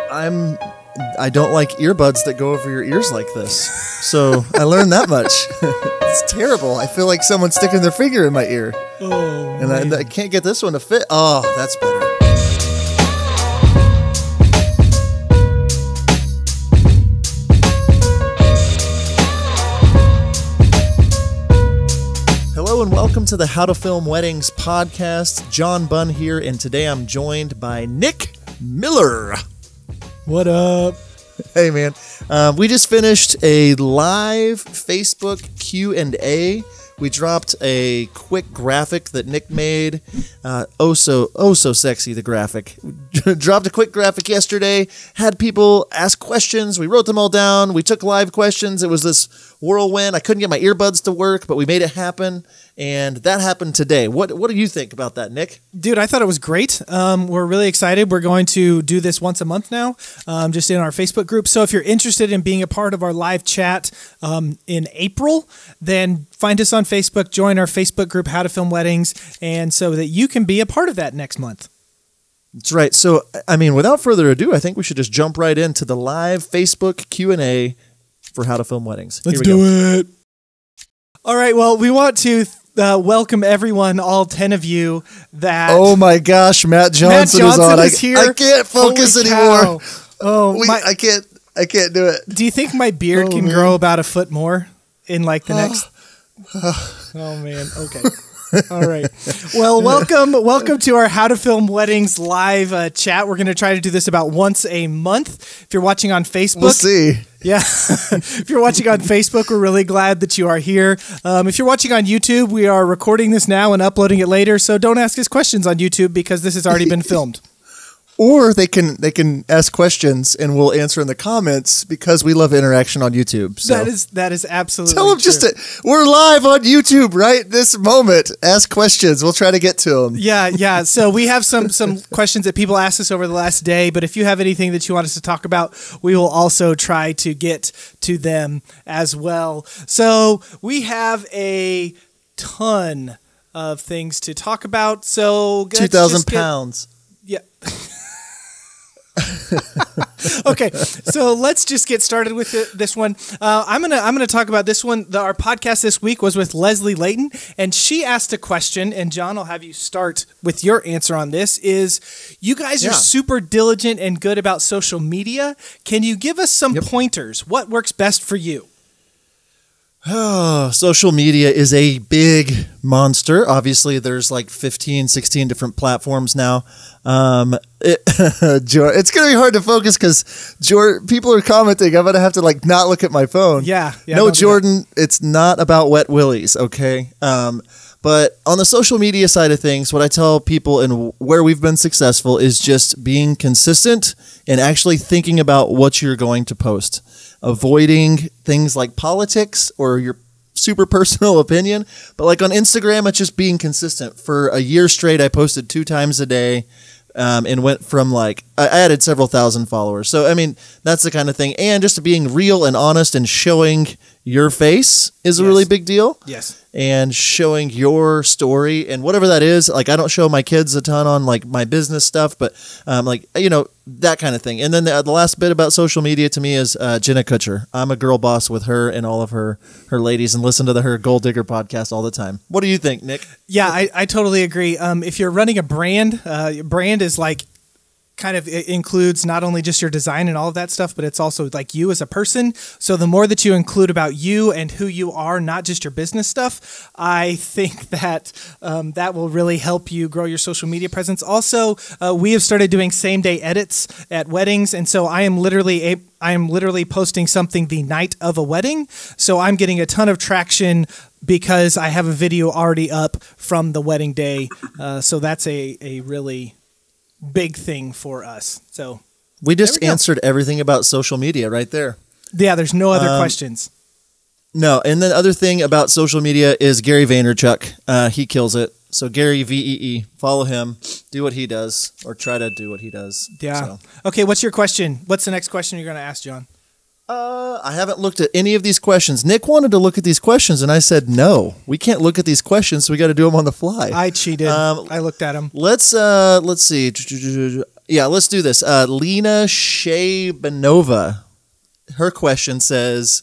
I don't like earbuds that go over your ears like this. So I learned that much. It's terrible. I feel like someone's sticking their finger in my ear. Oh, and I can't get this one to fit. Oh, that's better. Hello and welcome to the How to Film Weddings podcast. John Bunn here, and today I'm joined by Nick Miller. What up? Hey, man. We just finished a live Facebook Q&A. We dropped a quick graphic that Nick made. Oh so sexy, the graphic. Dropped a quick graphic yesterday. Had people ask questions. We wrote them all down. We took live questions. It was this whirlwind. I couldn't get my earbuds to work, but we made it happen. And that happened today. What do you think about that, Nick? Dude, I thought it was great. We're really excited. We're going to do this once a month now, just in our Facebook group. So if you're interested in being a part of our live chat in April, then find us on Facebook, join our Facebook group, How to Film Weddings, and so that you can be a part of that next month. That's right. So, I mean, without further ado, I think we should just jump right into the live Facebook Q&A for How to Film Weddings. Let's do it. All right. Well, we want to welcome everyone, all 10 of you. Oh my gosh, Matt Johnson is on. Is here. I can't focus anymore. I can't do it. Do you think my beard can grow about a foot more in like the next? Oh man. Okay. All right. Well, welcome to our How to Film Weddings live chat. We're going to try to do this about once a month. If you're watching on Facebook, we'll see. Yeah. If you're watching on Facebook, we're really glad that you are here. If you're watching on YouTube, we are recording this now and uploading it later. So don't ask us questions on YouTube because this has already been filmed. Or they can ask questions and we'll answer in the comments because we love interaction on YouTube. So that is absolutely tell them true. We're live on YouTube right this moment. Ask questions. We'll try to get to them. Yeah. So we have some questions that people asked us over the last day, but if you have anything that you want us to talk about, we will also try to get to them as well. So we have a ton of things to talk about. So 2,000 pounds. Yeah. Okay, so let's just get started with this one. I'm gonna talk about this one. Our podcast this week was with Leslie Layton, and she asked a question. And John, I'll have you start with your answer on this. Is you guys are super diligent and good about social media? Can you give us some pointers? What works best for you? Oh, social media is a big monster. Obviously, there's like 15, 16 different platforms now. It's going to be hard to focus because people are commenting. I'm going to have to not look at my phone. Yeah. No, Jordan, it's not about wet willies, okay? But on the social media side of things, what I tell people and where we've been successful is just being consistent and actually thinking about what you're going to post. Avoiding things like politics or your super personal opinion. But like on Instagram, it's just being consistent. For a year straight, I posted 2 times a day and went from I added several thousand followers. So, I mean, that's the kind of thing. And just being real and honest and showing your face is a really big deal. Yes. And showing your story and whatever that is. Like, I don't show my kids a ton on my business stuff, but that kind of thing. And then the last bit about social media to me is Jenna Kutcher. I'm a girl boss with her and all of her ladies and listen to her Gold Digger podcast all the time. What do you think, Nick? Yeah, I totally agree. If you're running a brand, brand is it includes not only just your design and all of that stuff, but it's also you as a person. So the more that you include about you and who you are, not just your business stuff, I think that that will really help you grow your social media presence. Also, we have started doing same-day edits at weddings, and so I am literally posting something the night of a wedding. So I'm getting a ton of traction because I have a video already up from the wedding day. So that's a really big thing for us. So we just answered everything about social media right there. Yeah, there's no other questions. No, and then the other thing about social media is Gary Vaynerchuk. He kills it. So Gary VEE, follow him, do what he does, or try to do what he does. Yeah. So. Okay, what's your question? What's the next question you're going to ask, John? I haven't looked at any of these questions. Nick wanted to look at these questions, and I said, no, we can't look at these questions, so we got to do them on the fly. I cheated. I looked at them. Let's see. Yeah, let's do this. Lena Shabanova, her question says,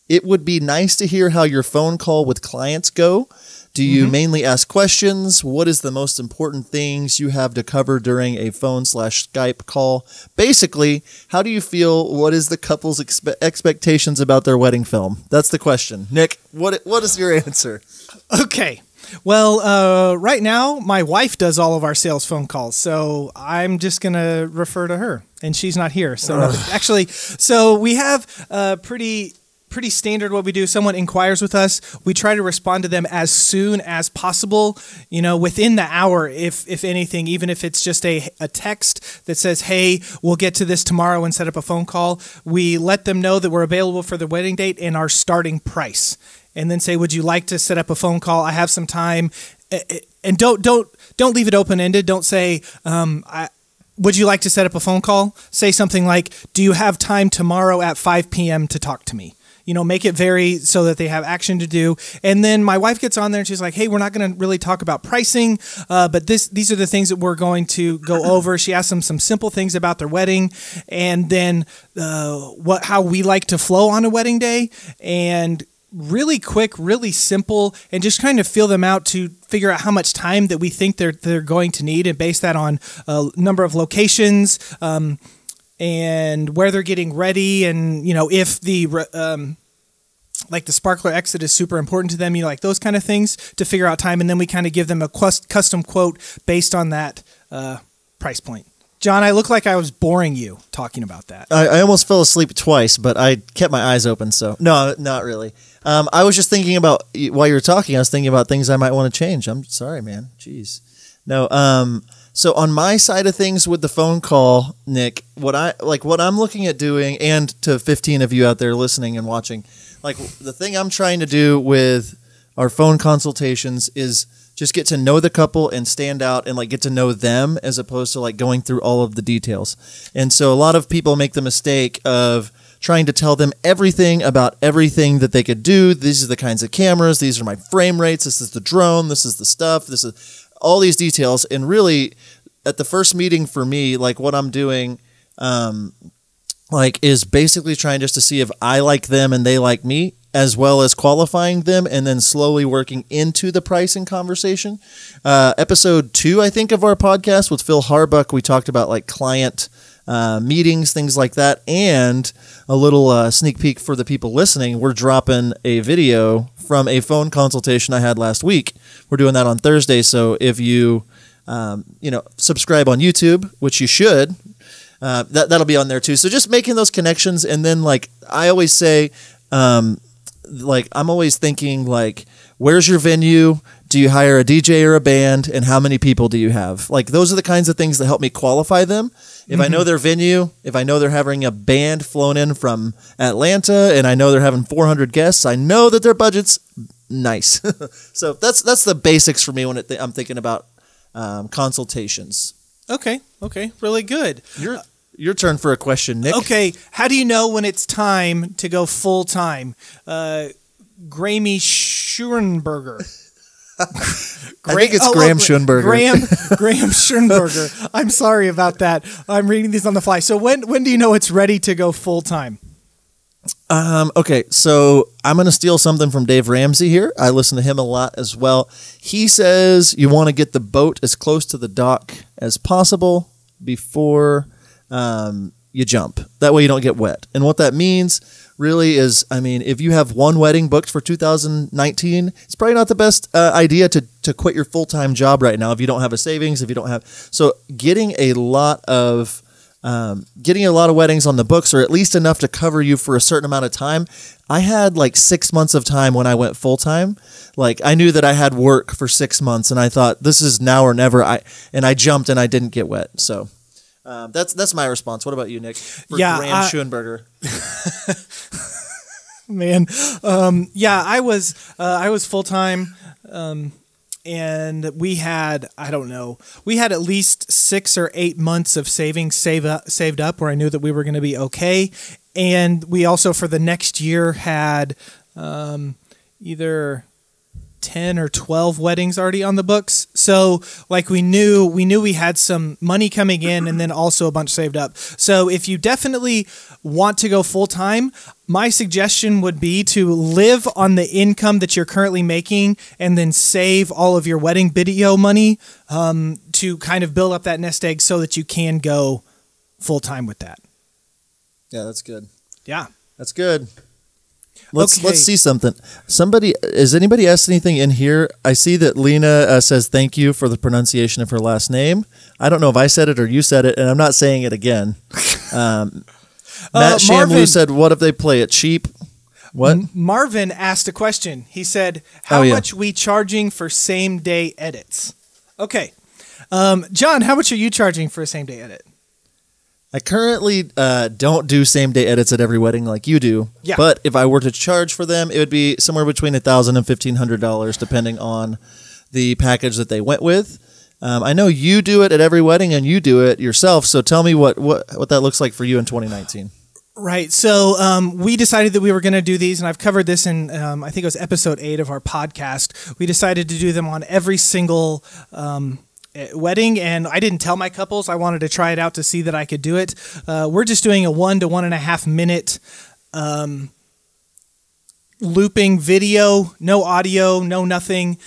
it would be nice to hear how your phone call with clients go. Do you mainly ask questions? What is the most important things you have to cover during a phone/Skype call? Basically, how do you feel? What is the couple's expectations about their wedding film? That's the question. Nick, what is your answer? Okay. Well, right now, my wife does all of our sales phone calls, so I'm just going to refer to her, and she's not here. So actually, so we have pretty standard what we do. Someone inquires with us, we try to respond to them as soon as possible, within the hour, if anything, even if it's just a text that says, hey, we'll get to this tomorrow and set up a phone call. We let them know that we're available for the wedding date and our starting price. And then say, would you like to set up a phone call? I have some time. And don't leave it open-ended. Don't say, would you like to set up a phone call? Say something like, do you have time tomorrow at 5 p.m. to talk to me? Make it very so that they have action to do. And then my wife gets on there and she's like, hey, we're not going to really talk about pricing, but these are the things that we're going to go over. She asks them some simple things about their wedding, and then how we like to flow on a wedding day, and really quick, really simple, and just kind of feel them out to figure out how much time that we think they're going to need, and base that on a number of locations, and where they're getting ready, and if the like the sparkler exit is super important to them, like those kind of things, to figure out time, and then we kind of give them a custom quote based on that price point. John, I look like I was boring you talking about that. I almost fell asleep twice, but I kept my eyes open, so no, not really. I was just thinking about, while you were talking, I was thinking about things I might want to change. I'm sorry, man. Jeez. No. So on my side of things with the phone call, Nick, what I'm looking at doing, and to 15 of you out there listening and watching, like the thing I'm trying to do with our phone consultations is just get to know the couple and stand out and like get to know them, as opposed to like going through all of the details. And so a lot of people make the mistake of trying to tell them everything about everything that they could do. These are the kinds of cameras. These are my frame rates. This is the drone. This is the stuff. This is all these details. And really, at the first meeting for me, like what I'm doing, is basically trying just to see if I like them and they like me, as well as qualifying them and then slowly working into the pricing conversation. Episode 2, I think, of our podcast with Phil Harbuck, we talked about like client meetings, things like that, and a little sneak peek for the people listening. We're dropping a video from a phone consultation I had last week. We're doing that on Thursday, so if you subscribe on YouTube, which you should, that'll be on there too. So just making those connections, and then like I always say, I'm always thinking like, where's your venue? Do you hire a DJ or a band? And how many people do you have? Like, those are the kinds of things that help me qualify them. If I know their venue, if I know they're having a band flown in from Atlanta, and I know they're having 400 guests, I know that their budget's nice. So that's the basics for me when I'm thinking about consultations. Okay. Really good. Your turn for a question, Nick. Okay. How do you know when it's time to go full time? Grammy Schoenberger. I think it's Graham Schoenberger. Graham Schoenberger. I'm sorry about that. I'm reading these on the fly. So when do you know it's ready to go full time? Okay, so I'm going to steal something from Dave Ramsey here. I listen to him a lot as well. He says you want to get the boat as close to the dock as possible before you jump. That way you don't get wet. And what that means really is, if you have one wedding booked for 2019, it's probably not the best idea to quit your full-time job right now if you don't have a savings, if you don't have. So getting a lot of weddings on the books, or at least enough to cover you for a certain amount of time. I had like 6 months of time when I went full-time. Like, I knew that I had work for 6 months, and I thought, this is now or never. I jumped and I didn't get wet. So that's my response. What about you, Nick? For Graham Schoenberger. Man, I was full time, and we had at least 6 or 8 months of savings saved up, where I knew that we were going to be okay, and we also for the next year had either 10 or 12 weddings already on the books. So like we knew we had some money coming in and then also a bunch saved up. So if you definitely want to go full time, my suggestion would be to live on the income that you're currently making and then save all of your wedding video money to kind of build up that nest egg so that you can go full time with that. Yeah, that's good. Yeah. That's good. Let's see something. Has anybody asked anything in here? I see that Lena says thank you for the pronunciation of her last name. I don't know if I said it or you said it, and I'm not saying it again. Matt Shamloo said, what if they play it cheap? What? Marvin asked a question. He said, how much we charging for same-day edits? Okay. John, how much are you charging for a same-day edit? I currently don't do same-day edits at every wedding like you do. Yeah. But if I were to charge for them, it would be somewhere between $1,000 and $1,500, depending on the package that they went with. I know you do it at every wedding, and you do it yourself. So tell me what that looks like for you in 2019. Right. So we decided that we were going to do these, and I've covered this in, I think it was episode 8 of our podcast. We decided to do them on every single wedding, and I didn't tell my couples. I wanted to try it out to see that I could do it. We're just doing a 1 to 1.5 minute looping video, no audio, no nothing,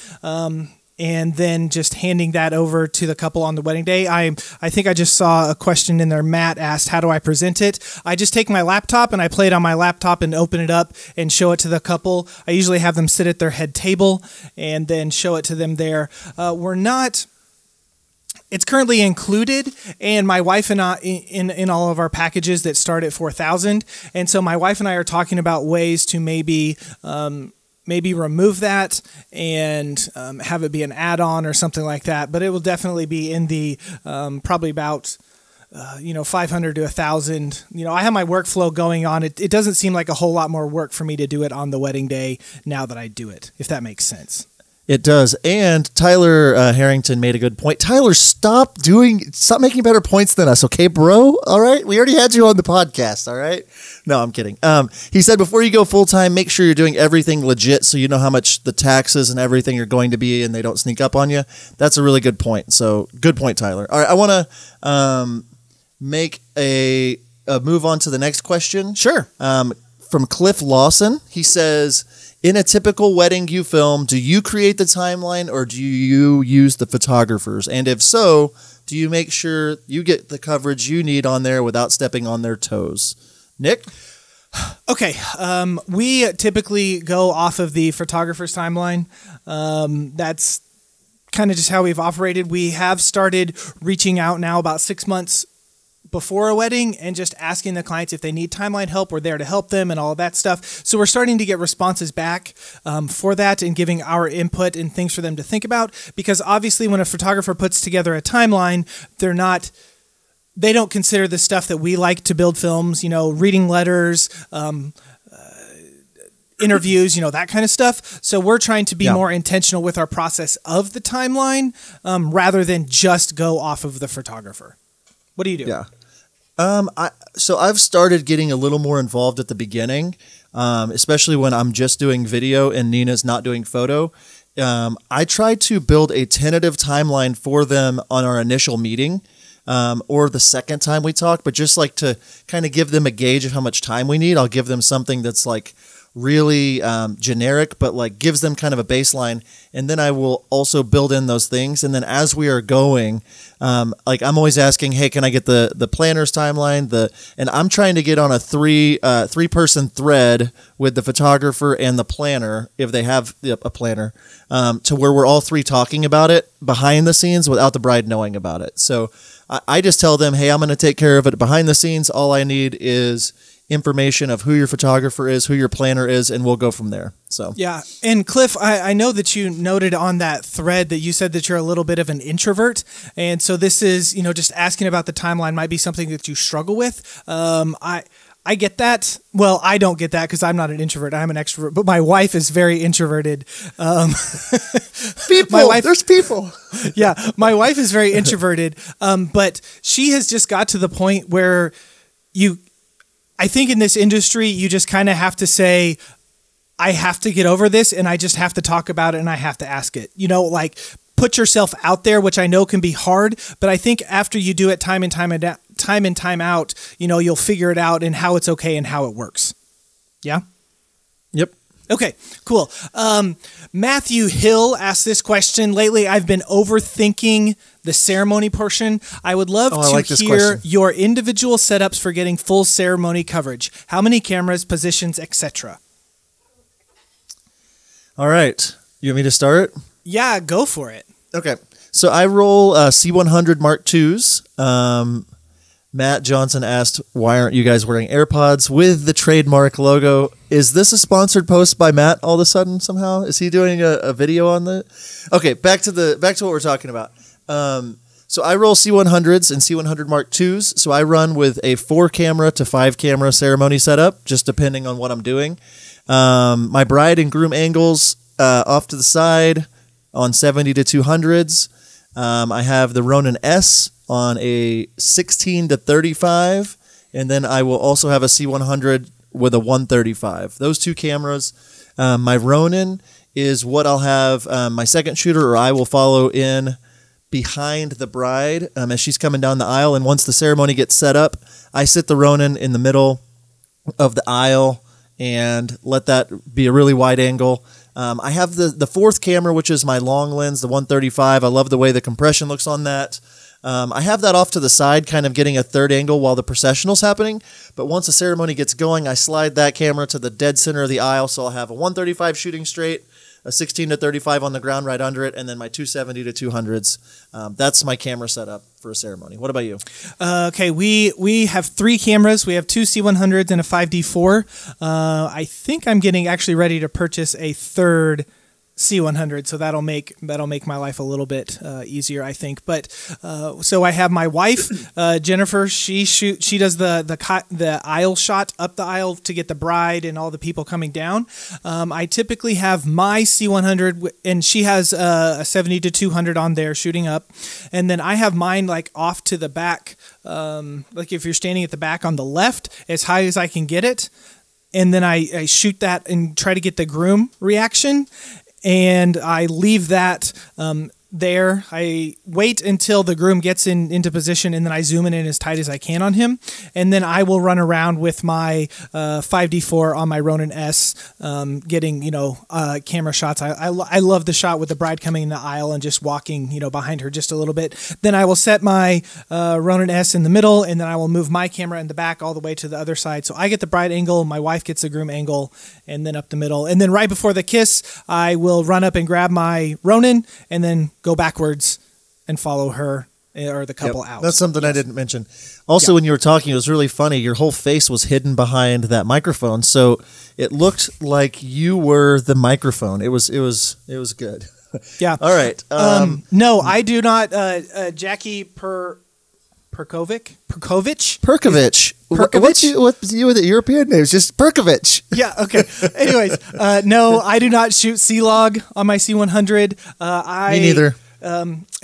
and then just handing that over to the couple on the wedding day. I think I just saw a question in there. Matt asked, how do I present it? I just take my laptop and I play it on my laptop and open it up and show it to the couple. I usually have them sit at their head table and then show it to them there. It's currently included, and my wife and I in all of our packages that start at $4,000. And so my wife and I are talking about ways to maybe remove that and have it be an add-on or something like that. But it will definitely be in the probably about 500 to 1,000. I have my workflow going on. It doesn't seem like a whole lot more work for me to do it on the wedding day now that I do it, if that makes sense. It does. And Tyler Harrington made a good point. Tyler, stop making better points than us, okay, bro? All right? We already had you on the podcast, all right? No, I'm kidding. He said before you go full-time, make sure you're doing everything legit so you know how much the taxes and everything are going to be and they don't sneak up on you. That's a really good point. So good point, Tyler. All right, I want to make a move on to the next question. Sure. From Cliff Lawson. He says, in a typical wedding you film, do you create the timeline or do you use the photographers? And if so, do you make sure you get the coverage you need on there without stepping on their toes? Nick? Okay. We typically go off of the photographer's timeline. That's kind of just how we've operated. We have started reaching out now about 6 months before a wedding and just asking the clients if they need timeline help. We're there to help them and all of that stuff. So we're starting to get responses back for that and giving our input and things for them to think about, because obviously when a photographer puts together a timeline, they don't consider the stuff that we like to build films, reading letters, interviews, that kind of stuff. So we're trying to be more intentional with our process of the timeline rather than just go off of the photographer. What do you do? Yeah. So I've started getting a little more involved at the beginning, especially when I'm just doing video and Nina's not doing photo. I try to build a tentative timeline for them on our initial meeting, or the second time we talk, but just like to kind of give them a gauge of how much time we need. I'll give them something that's like really generic, but like gives them kind of a baseline. And then I will also build in those things. And then as we are going, like I'm always asking, hey, can I get the planner's timeline? And I'm trying to get on a three-person thread with the photographer and the planner, if they have a planner, to where we're all three talking about it behind the scenes without the bride knowing about it. So I just tell them, hey, I'm going to take care of it behind the scenes. All I need is information of who your photographer is, who your planner is, and we'll go from there. So yeah. And Cliff, I know that you noted on that thread that you said that you're a little bit of an introvert. And so this is, just asking about the timeline might be something that you struggle with. I get that. Well, I don't get that because I'm not an introvert. I'm an extrovert. But my wife is very introverted. There's people. Yeah, my wife is very introverted. But she has just got to the point where I think in this industry, you just kind of have to say, I have to get over this and I just have to talk about it and I have to ask it. You know, like put yourself out there, which I know can be hard, but I think after you do it time and time out, you know, you'll figure it out and how it's okay and how it works. Yeah? Yep. Okay, cool. Matthew Hill asked this question. Lately, I've been overthinking the ceremony portion. I would love to hear your individual setups for getting full ceremony coverage. How many cameras, positions, etc.? All right. You want me to start? Yeah, go for it. Okay. So I roll C100 Mark IIs. Matt Johnson asked, why aren't you guys wearing AirPods with the trademark logo? Is this a sponsored post by Matt all of a sudden somehow? Is he doing a video on that? Okay, back to what we're talking about. So I roll C100s and C100 Mark IIs. So I run with a 4-camera to 5-camera ceremony setup, just depending on what I'm doing. My bride and groom angles off to the side on 70 to 200s. I have the Ronin S on a 16 to 35, and then I will also have a C100 with a 135. Those 2 cameras. My Ronin is what I'll have my second shooter, or I will follow in behind the bride as she's coming down the aisle, and once the ceremony gets set up, I sit the Ronin in the middle of the aisle and let that be a really wide angle. I have the 4th camera, which is my long lens, the 135. I love the way the compression looks on that. I have that off to the side, kind of getting a 3rd angle while the processional's happening. But once the ceremony gets going, I slide that camera to the dead center of the aisle. So I'll have a 135 shooting straight, a 16 to 35 on the ground right under it, and then my 270 to 200s. That's my camera setup for a ceremony. What about you? Okay, we have 3 cameras. We have 2 C100s and a 5D4. I think I'm getting actually ready to purchase a 3rd C100, so that'll make my life a little bit easier, I think. But so I have my wife, Jennifer. She does the aisle shot up the aisle to get the bride and all the people coming down. I typically have my C100, and she has a 70 to 200 on there shooting up, and then I have mine like off to the back, like if you're standing at the back on the left, as high as I can get it, and then I shoot that and try to get the groom reaction. And I leave that there. I wait until the groom gets into position, and then I zoom in as tight as I can on him. And then I will run around with my 5D4 on my Ronin S, getting, camera shots. I love the shot with the bride coming in the aisle and just walking, behind her just a little bit. Then I will set my Ronin S in the middle, and then I will move my camera in the back all the way to the other side. So I get the bride angle, my wife gets the groom angle, and then up the middle. And then right before the kiss, I will run up and grab my Ronin, and then go backwards and follow her or the couple out. That's something I didn't mention. Also, when you were talking, it was really funny. Your whole face was hidden behind that microphone, so it looked like you were the microphone. It was good. Yeah. All right. No, I do not. Jackie Perkovic. What's you with the European names? Just Perkovic. Yeah. Okay. Anyways, no, I do not shoot C-Log on my C100. Me neither.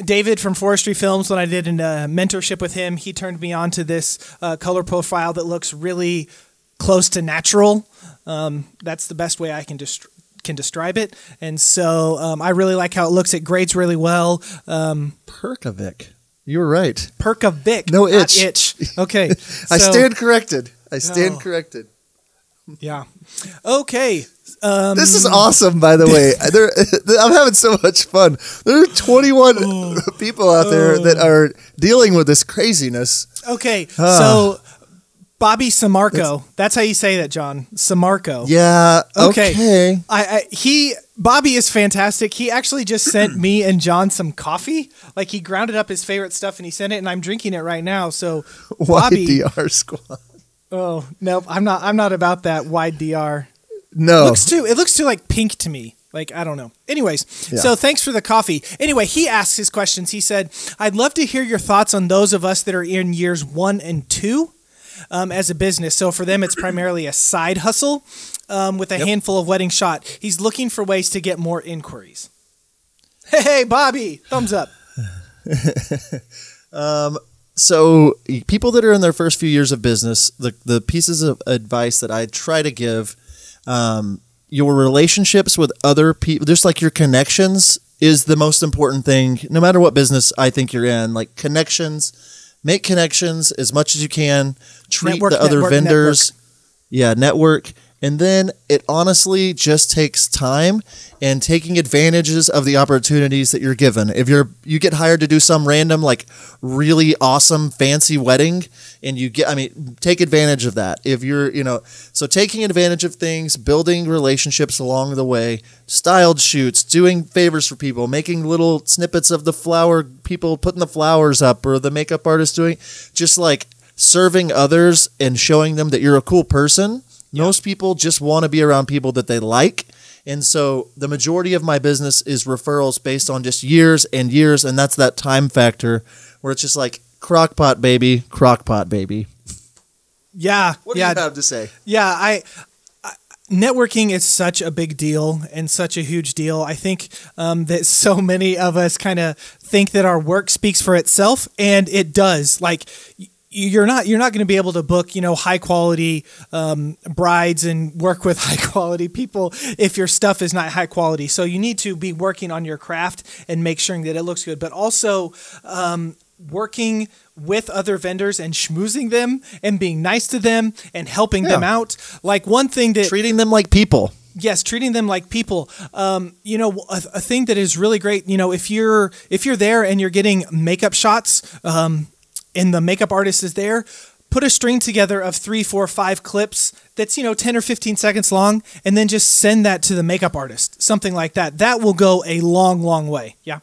David from Forestry Films, when I did a mentorship with him, he turned me on to this color profile that looks really close to natural. That's the best way I can describe it. And so I really like how it looks. It grades really well. Perkovic. You were right. Perkovic. No itch. Itch. Okay. I stand corrected. Corrected. Yeah. Okay. This is awesome, by the way. I'm having so much fun. There are 21 people out there that are dealing with this craziness. Okay. So Bobby Samarco. That's how you say that, John. Samarco. Yeah. Okay. Bobby is fantastic. He actually just sent me and John some coffee. Like he grounded up his favorite stuff and he sent it, and I'm drinking it right now. So Bobby, YDR squad. Oh no, I'm not about that wide DR. No, it looks too like pink to me. Like, I don't know. Anyways, So thanks for the coffee. Anyway, he asks his questions. He said, "I'd love to hear your thoughts on those of us that are in years 1 and 2 as a business. So for them, it's primarily a side hustle with a handful of wedding shot. He's looking for ways to get more inquiries." Hey, Bobby, thumbs up. So people that are in their first few years of business, the pieces of advice that I try to give, your relationships with other people, just like your connections, is the most important thing. No matter what business I think you're in, like connections, make connections as much as you can. Treat the other vendors. Yeah, network. And then it honestly just takes time and taking advantages of the opportunities that you're given. If you get hired to do some random, like really awesome fancy wedding and take advantage of that. If you're, so taking advantage of things, building relationships along the way, styled shoots, doing favors for people, making little snippets of the flower, people putting the flowers up or the makeup artist doing, just like serving others and showing them that you're a cool person. Most people just want to be around people that they like. And so the majority of my business is referrals based on just years and years. And that's that time factor where it's just like crockpot baby, crockpot baby. Yeah. What do you have to say? Yeah. Networking is such a big deal and such a huge deal. I think that so many of us kind of think that our work speaks for itself, and it does. Like, you're not going to be able to book, high quality brides and work with high quality people if your stuff is not high quality. So you need to be working on your craft and make sure that it looks good, but also working with other vendors and schmoozing them and being nice to them and helping them out. Like one thing that treating them like people. Yes, treating them like people. A thing that is really great, if you're there and you're getting makeup shots, and the makeup artist is there, put a string together of 3, 4, 5 clips that's, 10 or 15 seconds long, and then just send that to the makeup artist, something like that. That will go a long, long way. Yeah.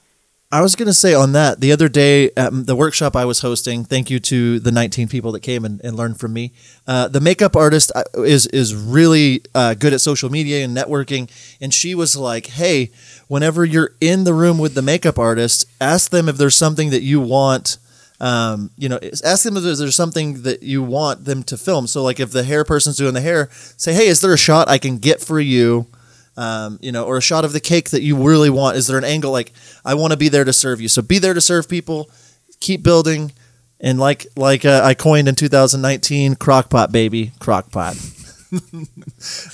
I was going to say on that, the other day at the workshop I was hosting, thank you to the 19 people that came and learned from me. The makeup artist is really good at social media and networking. And she was like, hey, whenever you're in the room with the makeup artist, ask them if there's something that you want. Ask them if there's something that you want them to film. So like if the hair person's doing the hair, say, hey, is there a shot I can get for you? Or a shot of the cake that you really want. Is there an angle? Like, I want to be there to serve you. So be there to serve people, keep building. And like I coined in 2019, crockpot baby, crockpot.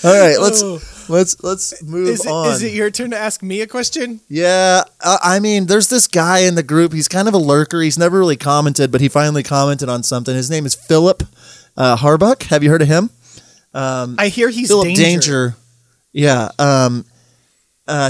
All right, let's move on. Is it your turn to ask me a question? Yeah, there's this guy in the group. He's kind of a lurker. He's never really commented, but he finally commented on something. His name is Philip Harbuck. Have you heard of him? I hear he's Philip Danger. Yeah.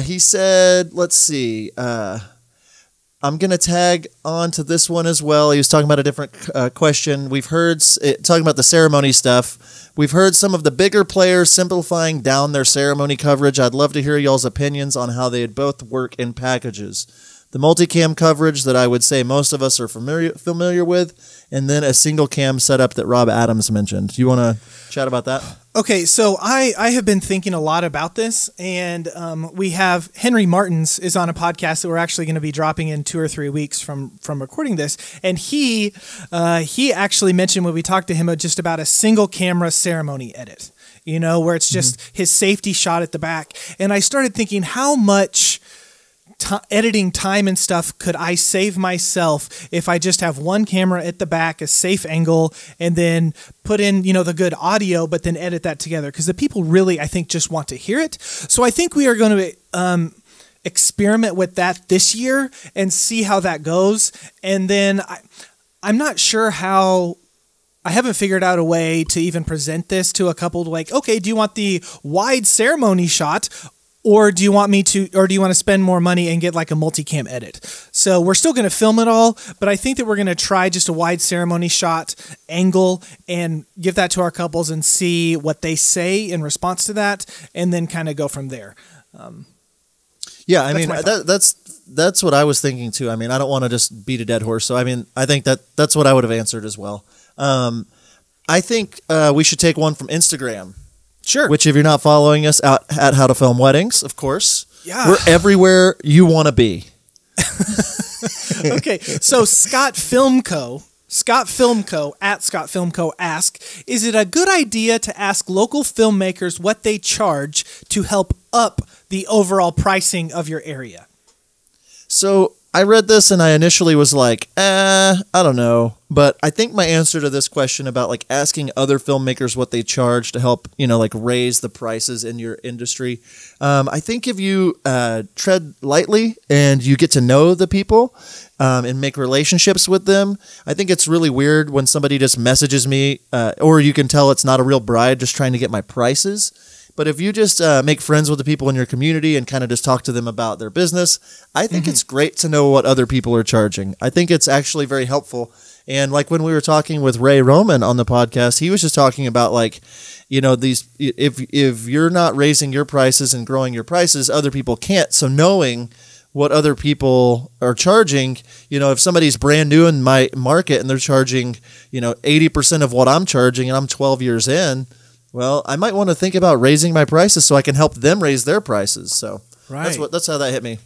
He said, let's see. I'm going to tag on to this one as well. He was talking about a different question. We've heard, talking about the ceremony stuff, we've heard some of the bigger players simplifying down their ceremony coverage. I'd love to hear y'all's opinions on how they'd both work in packages. The multicam coverage that I would say most of us are familiar with, and then a single cam setup that Rob Adams mentioned. Do you want to chat about that? Okay, so I have been thinking a lot about this, and we have Henry Martins is on a podcast that we're actually going to be dropping in 2 or 3 weeks from recording this, and he actually mentioned when we talked to him just about a single camera ceremony edit, where it's just his safety shot at the back, and I started thinking how much editing time and stuff could I save myself if I just have one camera at the back, a safe angle, and then put in, the good audio, but then edit that together. Because the people really, I think, just want to hear it. So I think we are going to experiment with that this year and see how that goes. And then I'm not sure how... I haven't figured out a way to even present this to a couple like, okay, do you want the wide ceremony shot? Or do you want to spend more money and get like a multicam edit? So we're still going to film it all, but I think that we're going to try just a wide ceremony shot angle and give that to our couples and see what they say in response to that, and then kind of go from there. That's what I was thinking too. I don't want to just beat a dead horse. So I think that's what I would have answered as well. I think we should take one from Instagram. Sure. Which, if you're not following us out at How to Film Weddings, of course, we're everywhere you want to be. Okay, so Scott Filmco at Scott Filmco ask, is it a good idea to ask local filmmakers what they charge to help up the overall pricing of your area? So I read this and I initially was like, I don't know. But I think my answer to this question about like asking other filmmakers what they charge to help, like raise the prices in your industry. I think if you tread lightly and you get to know the people and make relationships with them, I think it's really weird when somebody just messages me or you can tell it's not a real bride just trying to get my prices. But if you just make friends with the people in your community and kind of just talk to them about their business, I think it's great to know what other people are charging. I think it's actually very helpful. And like when we were talking with Ray Roman on the podcast, he was just talking about like, these if you're not raising your prices and growing your prices, other people can't. So knowing what other people are charging, if somebody's brand new in my market and they're charging, 80% of what I'm charging and I'm 12 years in, well, I might want to think about raising my prices so I can help them raise their prices. So that's how that hit me.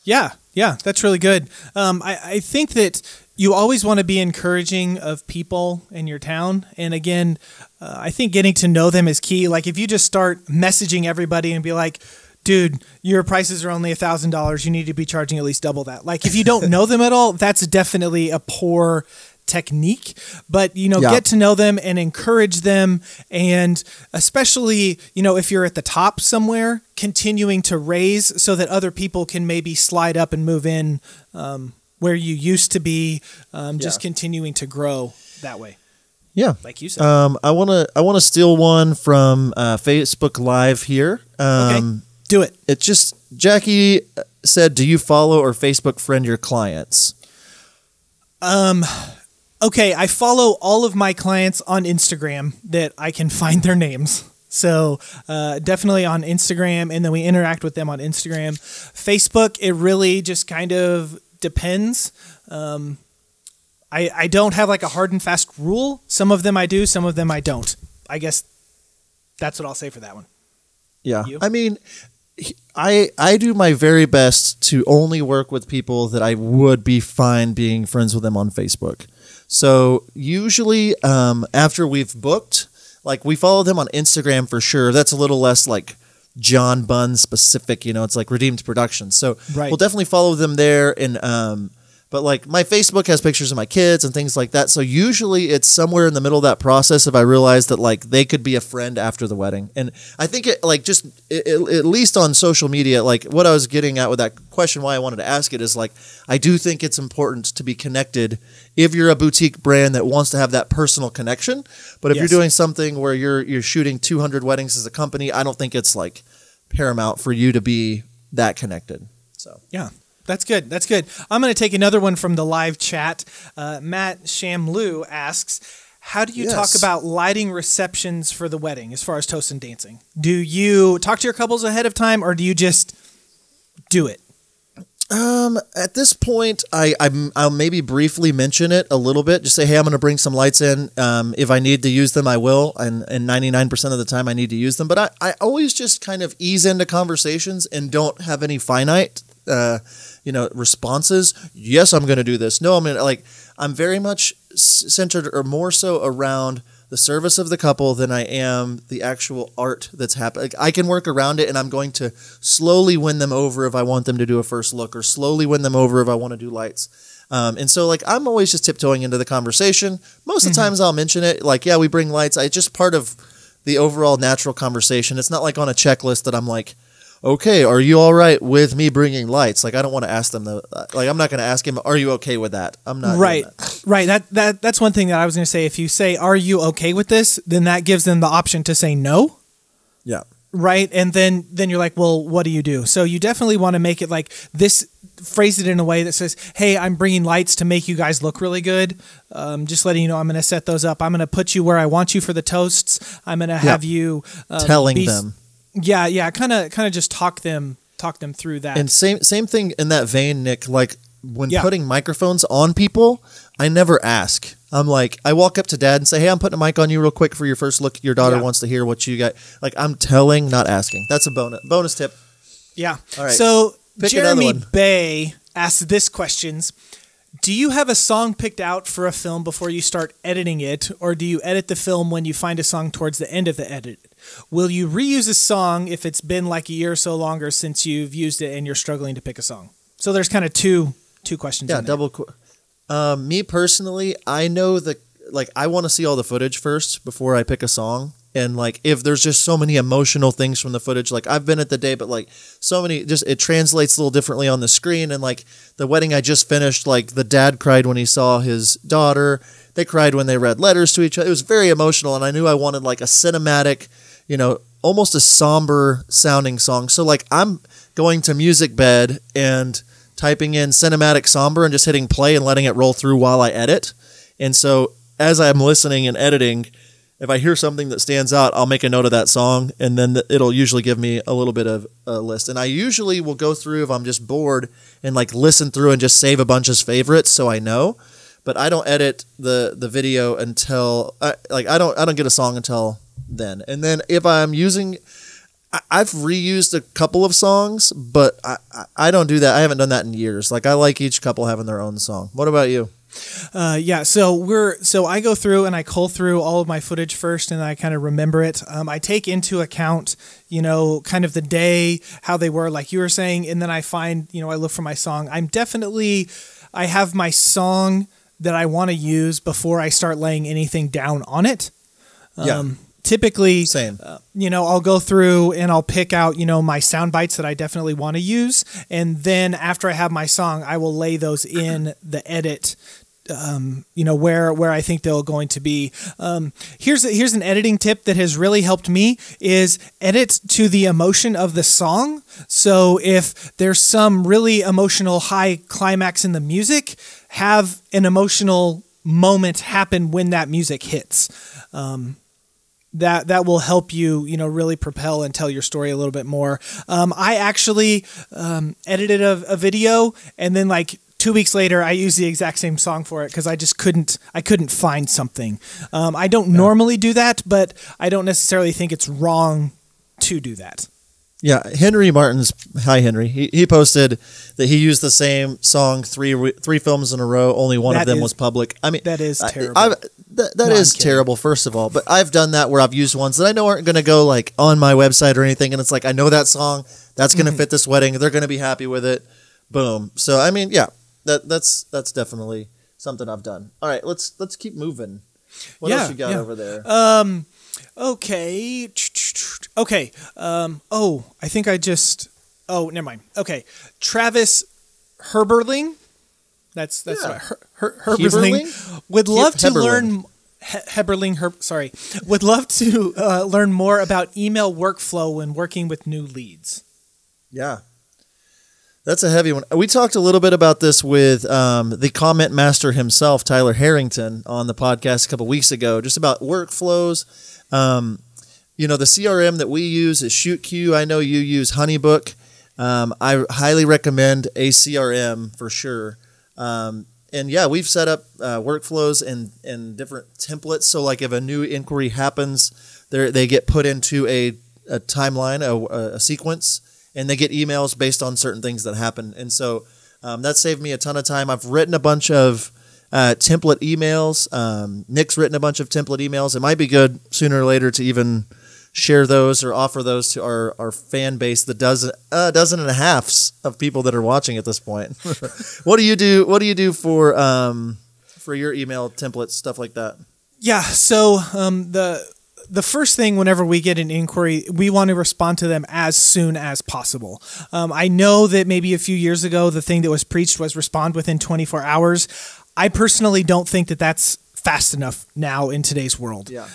Yeah, that's really good. I think that you always want to be encouraging of people in your town. And again, I think getting to know them is key. Like if you just start messaging everybody and be like, dude, your prices are only $1,000. You need to be charging at least double that. Like if you don't know them at all, that's definitely a poor technique, but get to know them and encourage them, and especially if you're at the top somewhere, continuing to raise so that other people can maybe slide up and move in where you used to be, just continuing to grow that way. Yeah, like you said. I want to steal one from Facebook Live here. Okay, do it. It's just Jackie said, "Do you follow or Facebook friend your clients?" Okay, I follow all of my clients on Instagram that I can find their names. So definitely on Instagram, and then we interact with them on Instagram. Facebook, it really just kind of depends. I don't have like a hard and fast rule. Some of them I do, some of them I don't. I guess that's what I'll say for that one. Yeah, you? I mean, I do my very best to only work with people that I would be fine being friends with them on Facebook. So usually after we've booked, like we follow them on Instagram for sure. That's a little less like John Bunn specific, it's like Redeemed Productions. So we'll definitely follow them there. And but like my Facebook has pictures of my kids and things like that. So usually it's somewhere in the middle of that process if I realize that like they could be a friend after the wedding. And I think it like just at least on social media, like what I was getting at with that question, why I wanted to ask it is like, I do think it's important to be connected if you're a boutique brand that wants to have that personal connection. But if you're doing something where you're shooting 200 weddings as a company, I don't think it's like paramount for you to be that connected. So yeah. That's good. That's good. I'm going to take another one from the live chat. Matt Shamlu asks, how do you talk about lighting receptions for the wedding as far as toast and dancing? Do you talk to your couples ahead of time or do you just do it? At this point, I'll maybe briefly mention it a little bit. Just say, hey, I'm going to bring some lights in. If I need to use them, I will. And 99% of the time I need to use them. But I always just kind of ease into conversations and don't have any finite responses. Yes, I'm going to do this. No, I'm very much centered or more so around the service of the couple than I am the actual art that's happening. Like, I can work around it and I'm going to slowly win them over if I want them to do a first look or slowly win them over if I want to do lights. And so like, I'm always just tiptoeing into the conversation. Most of the times I'll mention it. Like, yeah, we bring lights. It's just part of the overall natural conversation. It's not like on a checklist that I'm like, okay, are you all right with me bringing lights? Like, I don't want to ask them though. Like, I'm not going to ask him, are you okay with that? I'm not. Right. That's one thing that I was going to say. If you say, are you okay with this? Then that gives them the option to say no. Yeah. Right. And then you're like, well, what do you do? So you definitely want to make it like this, phrase it in a way that says, hey, I'm bringing lights to make you guys look really good. Just letting you know, I'm going to set those up. I'm going to put you where I want you for the toasts. I'm going to have you telling them. Yeah, kind of just talk them through that. And same thing in that vein, Nick. Like when putting microphones on people, I never ask. I'm like, I walk up to Dad and say, "Hey, I'm putting a mic on you real quick for your first look. Your daughter wants to hear what you got." Like, I'm telling, not asking. That's a bonus tip. Yeah. All right. So Pick Jeremy Bay asked this questions. Do you have a song picked out for a film before you start editing it, or do you edit the film when you find a song towards the end of the edit? Will you reuse a song if it's been like a year or so longer since you've used it and you're struggling to pick a song? So there's kind of two two questions. Yeah, in there. Me personally, I know I want to see all the footage first before I pick a song. And like, if there's just so many emotional things from the footage, like I've been at the day, but like so many, just it translates a little differently on the screen. And like the wedding I just finished, like the dad cried when he saw his daughter. They cried when they read letters to each other. It was very emotional. And I knew I wanted like a cinematic, almost a somber sounding song. So like I'm going to Music Bed and typing in cinematic somber and just hitting play and letting it roll through while I edit. And so as I'm listening and editing, if I hear something that stands out, I'll make a note of that song, and then it'll usually give me a little bit of a list. And I usually will go through if I'm just bored and like listen through and just save a bunch of favorites so I know. But I don't edit the video until I don't get a song until then. And then if I'm using, I've reused a couple of songs, but I don't do that. I haven't done that in years. Like I like each couple having their own song. What about you? So I go through and I cull through all of my footage first, and I kind of remember it. I take into account, kind of the day, how they were, like you were saying, and then I find, I look for my song. I have my song that I want to use before I start laying anything down on it. Typically, same. I'll go through and I'll pick out, my sound bites that I definitely want to use. And then after I have my song, I will lay those in the edit, where I think they're going to be. Here's an editing tip that has really helped me is edit to the emotion of the song. So if there's some really emotional high climax in the music, have an emotional moment happen when that music hits. That will help you, really propel and tell your story a little bit more. I actually edited a video, and then like 2 weeks later, I used the exact same song for it because I couldn't find something. I don't normally do that, but I don't necessarily think it's wrong to do that. Yeah, hi Henry. He posted that he used the same song three films in a row. Only one of them was public. I mean, that is terrible. That is terrible, first of all. But I've done that where I've used ones that I know aren't going to go like on my website or anything, and it's like I know that song that's going to fit this wedding. They're going to be happy with it. Boom. So I mean, yeah, that's definitely something I've done. All right, let's keep moving. What else you got over there? Okay. I think never mind. Okay. Travis Herberling. That's right. Herberling would love to learn would love to learn more about email workflow when working with new leads. Yeah. That's a heavy one. We talked a little bit about this with the comment master himself, Tyler Harrington, on the podcast a couple weeks ago, just about workflows. The CRM that we use is ShootQ. I know you use HoneyBook. I highly recommend a CRM for sure. And yeah, we've set up workflows and different templates. So like if a new inquiry happens, they get put into a timeline, a sequence, and they get emails based on certain things that happen. And so that saved me a ton of time. I've written a bunch of template emails. Nick's written a bunch of template emails. It might be good sooner or later to even share those or offer those to our fan base, the dozen and a half of people that are watching at this point. What do you do for your email templates, stuff like that? Yeah. So the first thing whenever we get an inquiry, we want to respond to them as soon as possible. I know that maybe a few years ago, the thing that was preached was respond within 24 hours. I personally don't think that that's fast enough now in today's world. Yeah.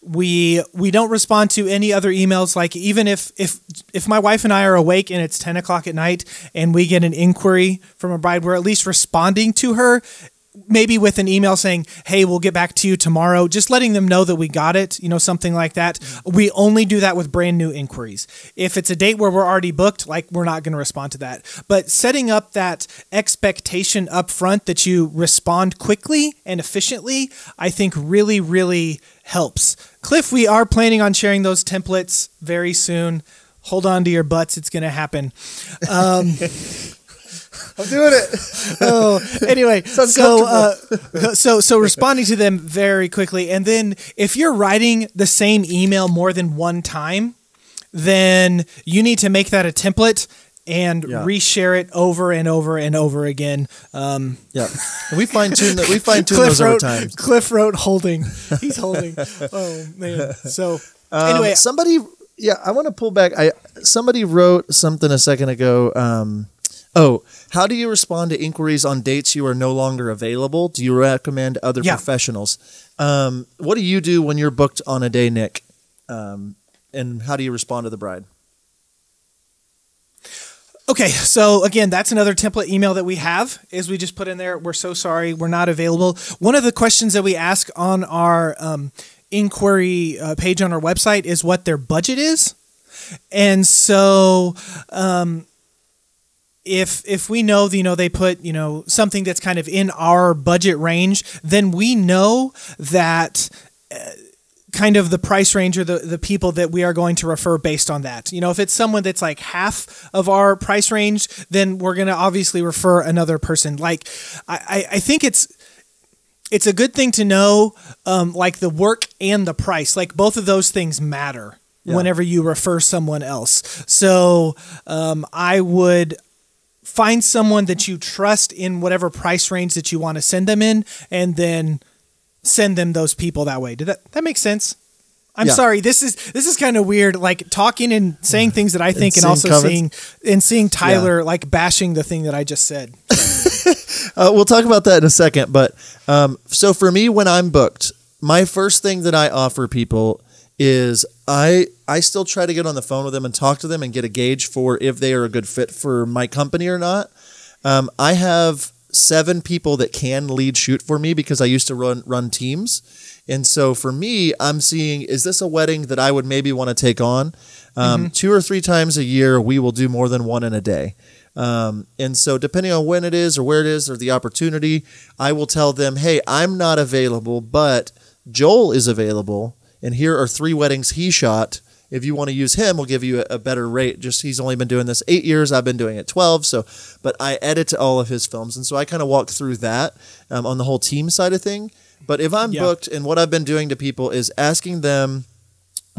We don't respond to any other emails. Like even if my wife and I are awake and it's 10 o'clock at night and we get an inquiry from a bride, we're at least responding to her, maybe with an email saying, hey, we'll get back to you tomorrow, just letting them know that we got it, something like that. We only do that with brand new inquiries. If it's a date where we're already booked, like we're not going to respond to that. But setting up that expectation up front that you respond quickly and efficiently, I think really, really helps. Cliff, we are planning on sharing those templates very soon. Hold on to your butts. It's going to happen. I'm doing it. Anyway, so responding to them very quickly. And then if you're writing the same email more than one time, then you need to make that a template and reshare it over and over and over again. And we fine tune those over time. Cliff wrote holding. He's holding. Oh man. So anyway, I want to pull back. Somebody wrote something a second ago. How do you respond to inquiries on dates you are no longer available? Do you recommend other professionals? What do you do when you're booked on a day, Nick? And how do you respond to the bride? Okay, so again, that's another template email that we have, is we just put in there, we're so sorry, we're not available. One of the questions that we ask on our inquiry page on our website is what their budget is. And so if we know, they put, something that's kind of in our budget range, then we know that kind of the price range or the people that we are going to refer based on that. If it's someone that's like half of our price range, then we're going to obviously refer another person. Like, I think it's a good thing to know, like the work and the price, like both of those things matter whenever you refer someone else. So I would find someone that you trust in whatever price range that you want to send them in, and then send them those people that way. Did that make sense? I'm sorry. This is kind of weird, like talking and saying things that I think, and also seeing Tyler like bashing the thing that I just said. We'll talk about that in a second. But so for me, when I'm booked, my first thing that I offer people is I still try to get on the phone with them and talk to them and get a gauge for if they are a good fit for my company or not. I have 7 people that can lead shoot for me because I used to run teams. And so for me, I'm seeing, is this a wedding that I would maybe want to take on? 2 or 3 times a year, we will do more than one in a day. And so depending on when it is or where it is or the opportunity, I will tell them, hey, I'm not available, but Joel is available. And here are 3 weddings he shot. If you want to use him, we'll give you a better rate. Just he's only been doing this 8 years. I've been doing it 12. But I edit all of his films. And so I kind of walk through that on the whole team side of thing. But if I'm booked, and what I've been doing to people is asking them,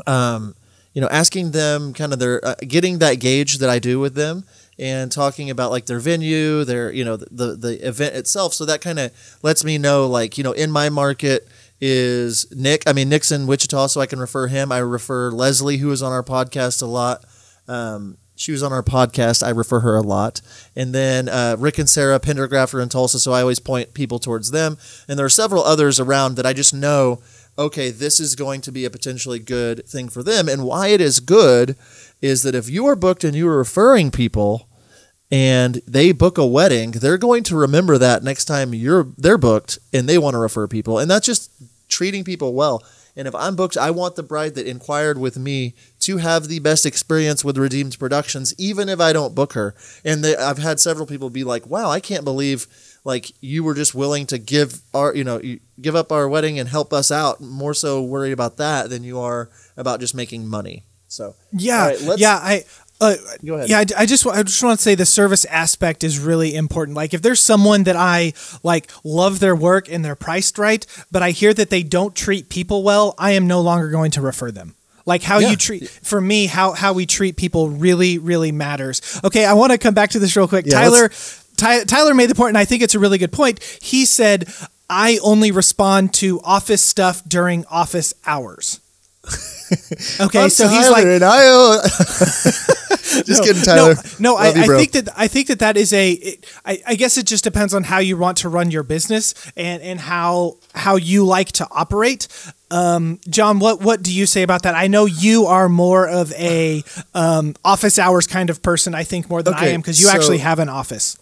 kind of their, getting that gauge that I do with them, and talking about like their venue, their, the event itself. So that kind of lets me know, like, in my market is Nick. I mean, Nick's in Wichita, so I can refer him. I refer Leslie, who is on our podcast a lot. She was on our podcast. I refer her a lot. And then Rick and Sarah Pendergraph are in Tulsa, so I always point people towards them. And there are several others around that I just know, okay, this is going to be a potentially good thing for them. And why it is good is that if you are booked and you are referring people and they book a wedding, they're going to remember that next time they're booked and they want to refer people. And that's just treating people well. And if I'm booked, I want the bride that inquired with me to have the best experience with Redeemed Productions, even if I don't book her. And I've had several people be like, wow, I can't believe like you were just willing to give up our wedding and help us out, more so worried about that than you are about just making money. So go ahead. Yeah, I just want to say the service aspect is really important. Like if there's someone that I like love their work and they're priced right, but I hear that they don't treat people well, I am no longer going to refer them. Like how you treat, for me, how we treat people really, really matters. Okay, I want to come back to this real quick. Yeah, Tyler made the point, and I think it's a really good point. He said, I only respond to office stuff during office hours. Okay, I'm so Tyler, he's like, and just kidding, Tyler. I think that is I guess it just depends on how you want to run your business and how you like to operate. John, what do you say about that? I know you are more of a office hours kind of person, I think, more than I am, because you actually have an office.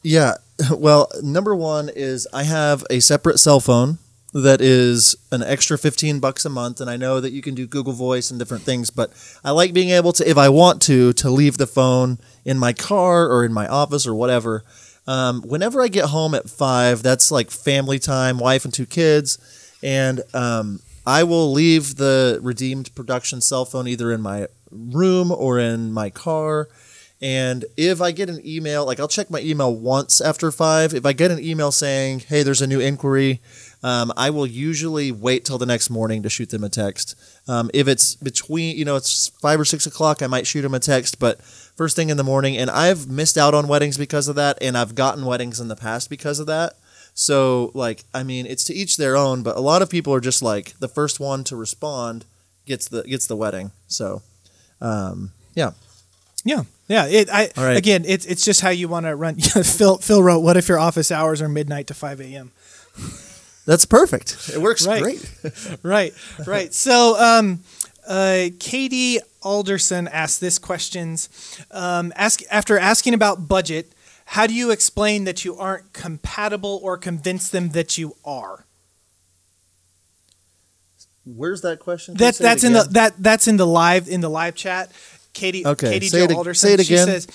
Yeah. Well, number one is I have a separate cell phone that is an extra $15 a month. And I know that you can do Google Voice and different things, but I like being able to, if I want to leave the phone in my car or in my office or whatever. Whenever I get home at 5, that's like family time, wife and 2 kids. And I will leave the Redeemed Production cell phone either in my room or in my car. And if I get an email, like I'll check my email once after 5. If I get an email saying, hey, there's a new inquiry, I will usually wait till the next morning to shoot them a text. If it's between, it's 5 or 6 o'clock, I might shoot them a text, but first thing in the morning, and I've missed out on weddings because of that, and I've gotten weddings in the past because of that. So, it's to each their own, but a lot of people are just like, the first one to respond gets the wedding. So, yeah. Yeah. All right. Again, it's just how you want to run. Phil wrote, "What if your office hours are midnight to 5 a.m.?" That's perfect. It works great. Right. So, Katie Alderson asked this questions. After asking about budget, how do you explain that you aren't compatible or convince them that you are? Where's that question? That's in the live chat. Katie Jo Alderson. Say it again. She says,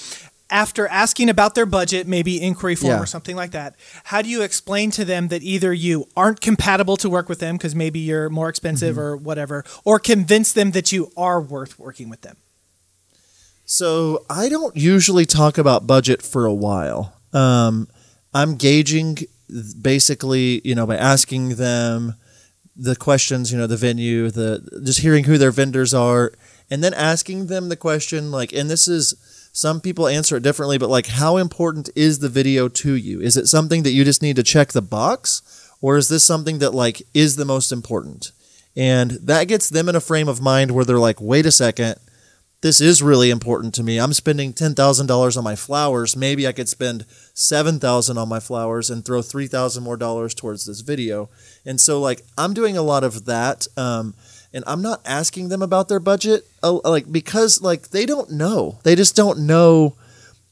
after asking about their budget, maybe inquiry form or something like that, how do you explain to them that either you aren't compatible to work with them because maybe you're more expensive or whatever, or convince them that you are worth working with them? So I don't usually talk about budget for a while. I'm gauging basically, by asking them the questions, the venue, just hearing who their vendors are, and then asking them the question, and this is, some people answer it differently, but how important is the video to you? Is it something that you just need to check the box, or is this something that is the most important? And that gets them in a frame of mind where they're like, wait a second, this is really important to me. I'm spending $10,000 on my flowers. Maybe I could spend $7,000 on my flowers and throw $3,000 more towards this video. And so I'm doing a lot of that. And I'm not asking them about their budget, because they don't know. They just don't know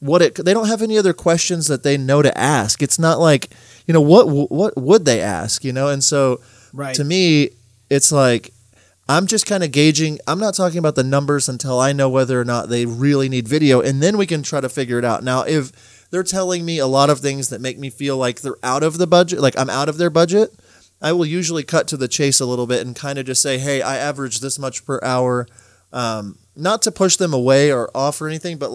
they don't have any other questions that they know to ask. It's not what would they ask, And so to me, it's I'm just kind of gauging. I'm not talking about the numbers until I know whether or not they really need video, and then we can try to figure it out. Now, if they're telling me a lot of things that make me feel like they're out of the budget, I'm out of their budget, I will usually cut to the chase a little bit and kind of just say, hey, I average this much per hour, not to push them away or off or anything, but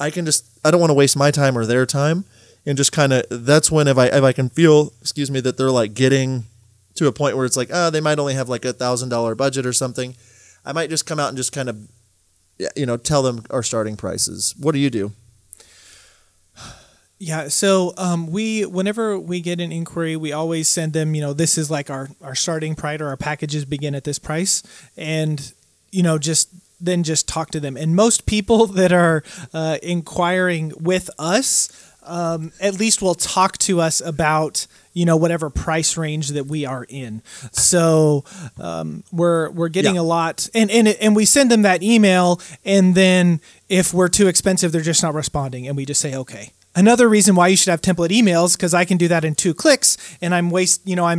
I don't want to waste my time or their time, and just kind of, that's when if I can feel, that they're getting to a point where it's they might only have $1,000 budget or something, I might just come out and just kind of, tell them our starting prices. What do you do? Yeah, so whenever we get an inquiry, we always send them, this is our starting price, or our packages begin at this price, and just talk to them. And most people that are inquiring with us at least will talk to us about whatever price range that we are in. So we're getting a lot, and we send them that email, and then if we're too expensive, they're just not responding, and we just say okay. Another reason why you should have template emails, because I can do that in 2 clicks, and I'm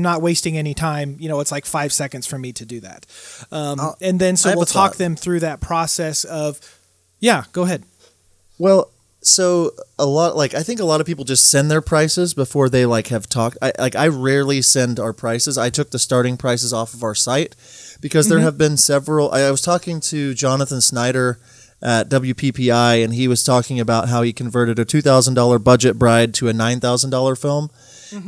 not wasting any time. It's 5 seconds for me to do that. And then we'll talk them through that process of, go ahead. Well, so I think a lot of people just send their prices before they have talked. I rarely send our prices. I took the starting prices off of our site because there have been several. I was talking to Jonathan Snyder at WPPI, and he was talking about how he converted a $2,000 budget bride to a $9,000 film.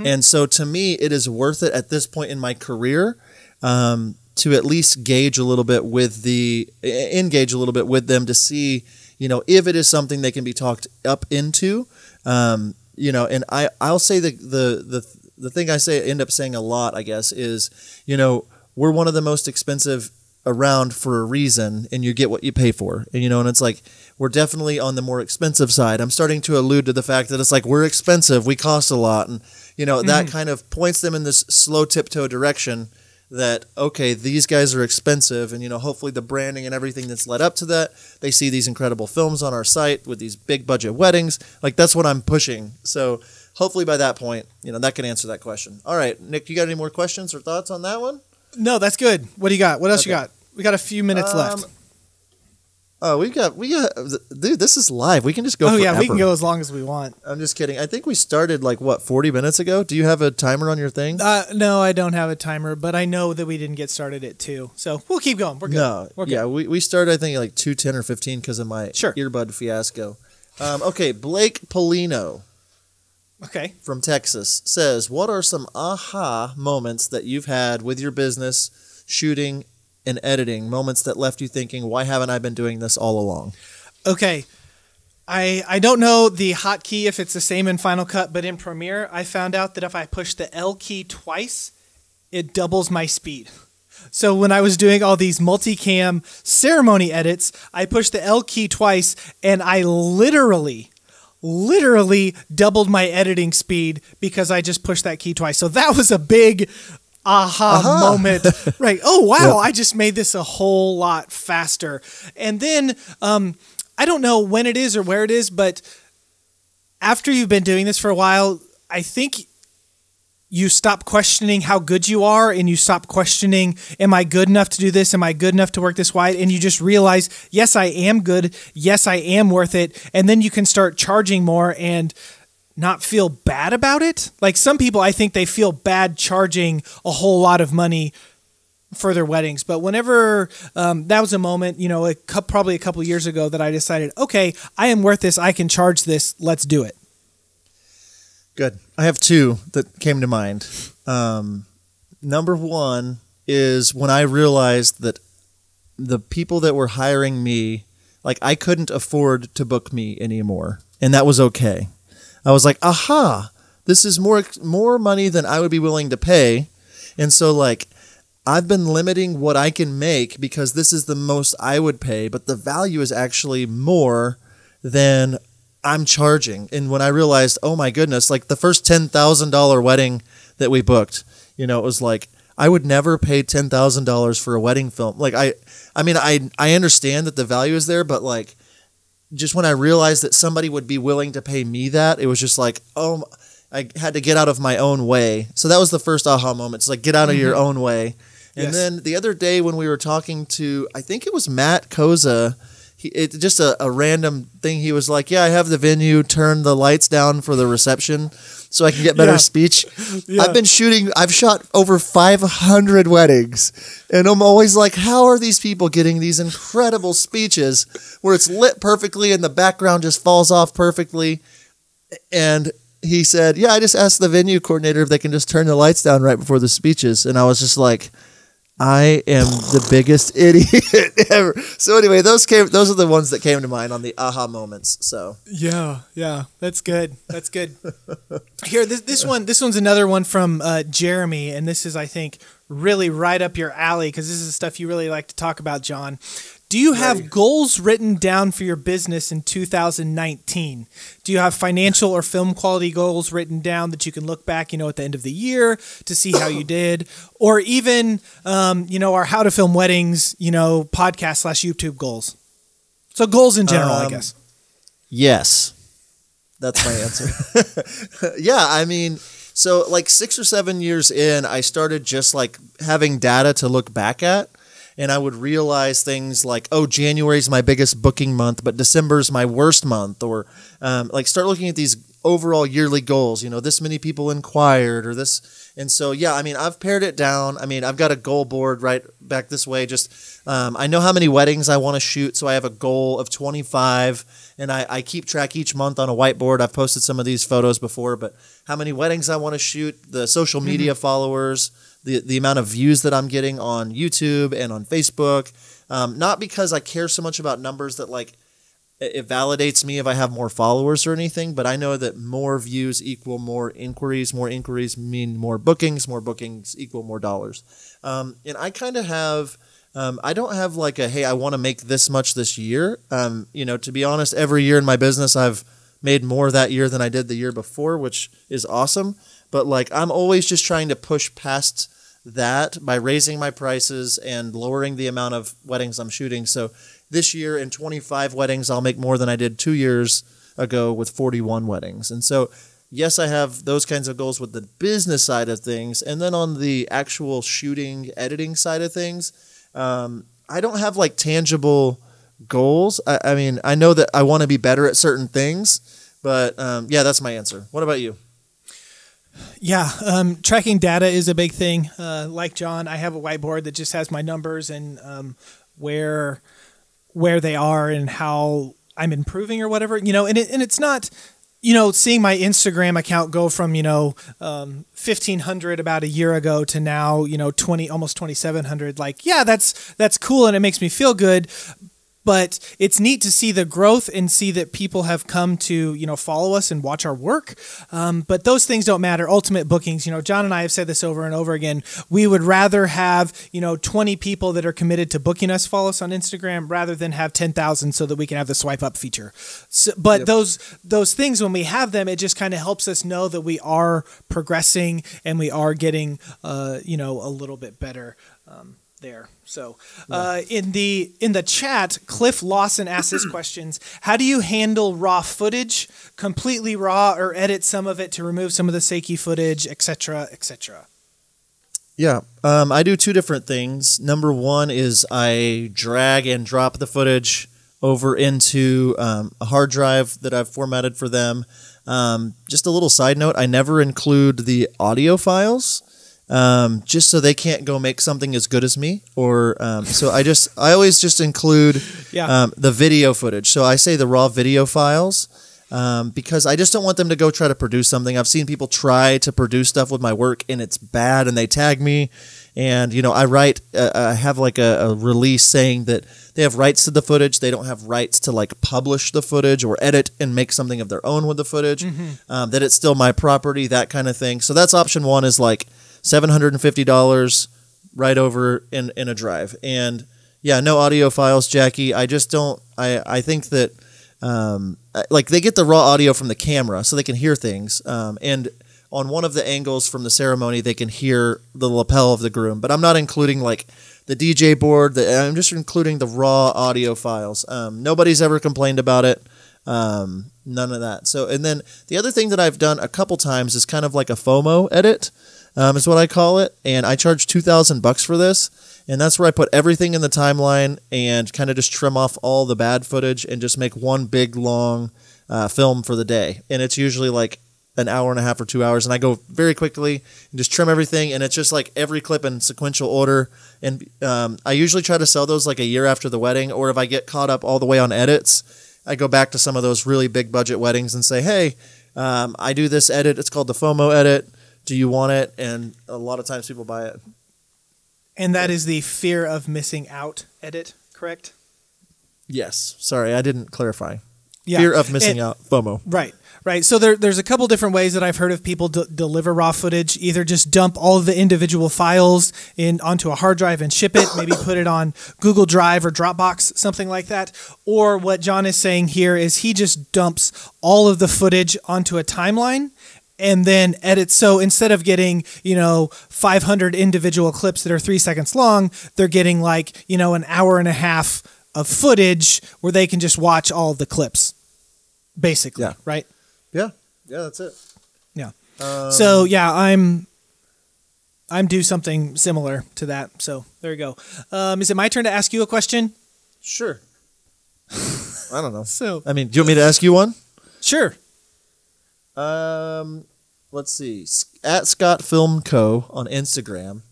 And so to me, it is worth it at this point in my career to at least engage a little bit with them to see, if it is something they can be talked up into. And I'll say the thing I end up saying a lot, I guess, is, we're one of the most expensive around for a reason, and you get what you pay for. And and it's we're definitely on the more expensive side. I'm starting to allude to the fact that it's we're expensive, we cost a lot, and that kind of points them in this slow tiptoe direction that, okay, these guys are expensive, and hopefully the branding and everything that's led up to that, they see these incredible films on our site with these big budget weddings. That's what I'm pushing. So hopefully by that point, that can answer that question. All right, Nick, you got any more questions or thoughts on that one? No, that's good. What do you got? What else you got? We got a few minutes left. Oh, we got, dude, this is live. We can just go forever. Yeah, we can go as long as we want. I'm just kidding. I think we started 40 minutes ago? Do you have a timer on your thing? No, I don't have a timer, but I know that we didn't get started at 2. So we'll keep going. We're good. No, we're good. Yeah, we started, I think, 2:10 or 15 because of my earbud fiasco. Okay, Blake Polino. Okay. from Texas says, what are some aha moments that you've had with your business, shooting and editing, moments that left you thinking, why haven't I been doing this all along? Okay. I don't know the hotkey if it's the same in Final Cut, but in Premiere, I found out that if I push the L key twice, it doubles my speed. So when I was doing all these multicam ceremony edits, I pushed the L key twice, and I literally doubled my editing speed because I just pushed that key twice. So that was a big aha moment. Right. Oh, wow. Yep. I just made this a whole lot faster. And then I don't know when it is or where it is, but after you've been doing this for a while, I think you stop questioning how good you are, and you stop questioning, am I good enough to do this? Am I good enough to work this wide? And you just realize, yes, I am good. Yes, I am worth it. And then you can start charging more and not feel bad about it. Like some people, I think they feel bad charging a whole lot of money for their weddings. But whenever that was a moment, probably a couple years ago that I decided, okay, I am worth this. I can charge this. Let's do it. Good. I have two that came to mind. Number one is when I realized that the people that were hiring me, like I couldn't afford to book me anymore, and that was okay. I was like, aha, this is more money than I would be willing to pay, and so like I've been limiting what I can make because this is the most I would pay, but the value is actually more than I'm charging. And when I realized, oh my goodness, like the first $10,000 wedding that we booked, it was like, I would never pay $10,000 for a wedding film. Like I understand that the value is there, but like, just when I realized that somebody would be willing to pay me that, it was just like, oh, I had to get out of my own way. So that was the first aha moment. It's like, get out of your own way. And yes. Then the other day when we were talking to, I think it was Matt Koza, it's just a random thing. He was like, yeah, I have the venue turn the lights down for the reception so I can get better speech. Yeah. I've shot over 500 weddings, and I'm always like, how are these people getting these incredible speeches where it's lit perfectly and the background just falls off perfectly? And he said, yeah, I just asked the venue coordinator if they can just turn the lights down right before the speeches. And I was just like, I am the biggest idiot ever. So anyway, those are the ones that came to mind on the aha moments. So yeah, that's good. That's good. Here, this one's another one from Jeremy, and this is, I think, really right up your alley because this is the stuff you really like to talk about, John. Do you have goals written down for your business in 2019? Do you have financial or film quality goals written down that you can look back, at the end of the year to see how you did? Or even, our How to Film Weddings, podcast / YouTube goals? So goals in general, I guess. Yes. That's my answer. Yeah, I mean, so like 6 or 7 years in, I started just like having data to look back at. And I would realize things like, oh, January's my biggest booking month, but December's my worst month. Or start looking at these overall yearly goals. This many people inquired or this. And so, yeah, I mean, I've pared it down. I mean, I've got a goal board right back this way. Just I know how many weddings I want to shoot. So I have a goal of 25. And I keep track each month on a whiteboard. I've posted some of these photos before, but how many weddings I want to shoot, the social media followers, the amount of views that I'm getting on YouTube and on Facebook, not because I care so much about numbers that like it validates me if I have more followers or anything, but I know that more views equal more inquiries mean more bookings equal more dollars. And I kind of have, I don't have like hey, I want to make this much this year. To be honest, every year in my business, I've made more that year than I did the year before, which is awesome. But like, I'm always just trying to push past that by raising my prices and lowering the amount of weddings I'm shooting. So this year in 25 weddings, I'll make more than I did 2 years ago with 41 weddings. And so, yes, I have those kinds of goals with the business side of things. And then on the actual shooting, editing side of things, I don't have like tangible goals. I mean, I know that I want to be better at certain things, but yeah, that's my answer. What about you? Yeah, tracking data is a big thing. Like John, I have a whiteboard that just has my numbers and where they are and how I'm improving or whatever. And it's not seeing my Instagram account go from, 1,500 about a year ago to now, almost 2,700, like, yeah, that's cool. And it makes me feel good. But it's neat to see the growth and see that people have come to, follow us and watch our work. But those things don't matter. Ultimate bookings, John and I have said this over and over again. We would rather have, 20 people that are committed to booking us follow us on Instagram rather than have 10,000 so that we can have the swipe up feature. But those things, when we have them, it just kind of helps us know that we are progressing and we are getting, a little bit better there. So in the chat, Cliff Lawson asks this questions: how do you handle raw footage, completely raw, or edit some of it to remove some of the shaky footage, etc., etc.? Yeah, I do two different things. Number one is I drag and drop the footage over into a hard drive that I've formatted for them. Just a little side note, I never include the audio files. Just so they can't go make something as good as me, or so I always just include the video footage. So I say the raw video files because I just don't want them to go try to produce something. I've seen people try to produce stuff with my work and it's bad, and they tag me. And I have like a release saying that they have rights to the footage. They don't have rights to like publish the footage or edit and make something of their own with the footage. That it's still my property, that kind of thing. So that's option one, is like $750 right over in a drive. And yeah, no audio files, Jackie. I just don't, I think that, like they get the raw audio from the camera so they can hear things. And on one of the angles from the ceremony, they can hear the lapel of the groom, but I'm not including like the DJ board. I'm just including the raw audio files. Nobody's ever complained about it. None of that. So, and then the other thing that I've done a couple times is kind of like a FOMO edit. Is what I call it, and I charge $2,000 for this, and that's where I put everything in the timeline and kind of just trim off all the bad footage and just make one big long film for the day. And it's usually like an hour and a half or 2 hours, and I go very quickly and just trim everything, and it's just like every clip in sequential order. And I usually try to sell those like a year after the wedding, or if I get caught up all the way on edits, I go back to some of those really big budget weddings and say, hey, I do this edit. It's called the FOMO edit. Do you want it? And a lot of times people buy it. And that is the fear of missing out edit, correct? Yes. Sorry, I didn't clarify. Yeah. Fear of missing out, FOMO. Right. So there's a couple different ways that I've heard of people deliver raw footage. Either just dump all of the individual files onto a hard drive and ship it, maybe put it on Google Drive or Dropbox, something like that. Or what John is saying here is he just dumps all of the footage onto a timeline and then edit. So instead of getting, 500 individual clips that are 3 seconds long, they're getting like, an hour and a half of footage where they can just watch all of the clips, basically. Yeah. Right? Yeah. Yeah, that's it. Yeah. So yeah, I'm do something similar to that. So there you go. Is it my turn to ask you a question? Sure. I don't know. So, do you want me to ask you one? Sure. Let's see. At Scott Film Co. on Instagram,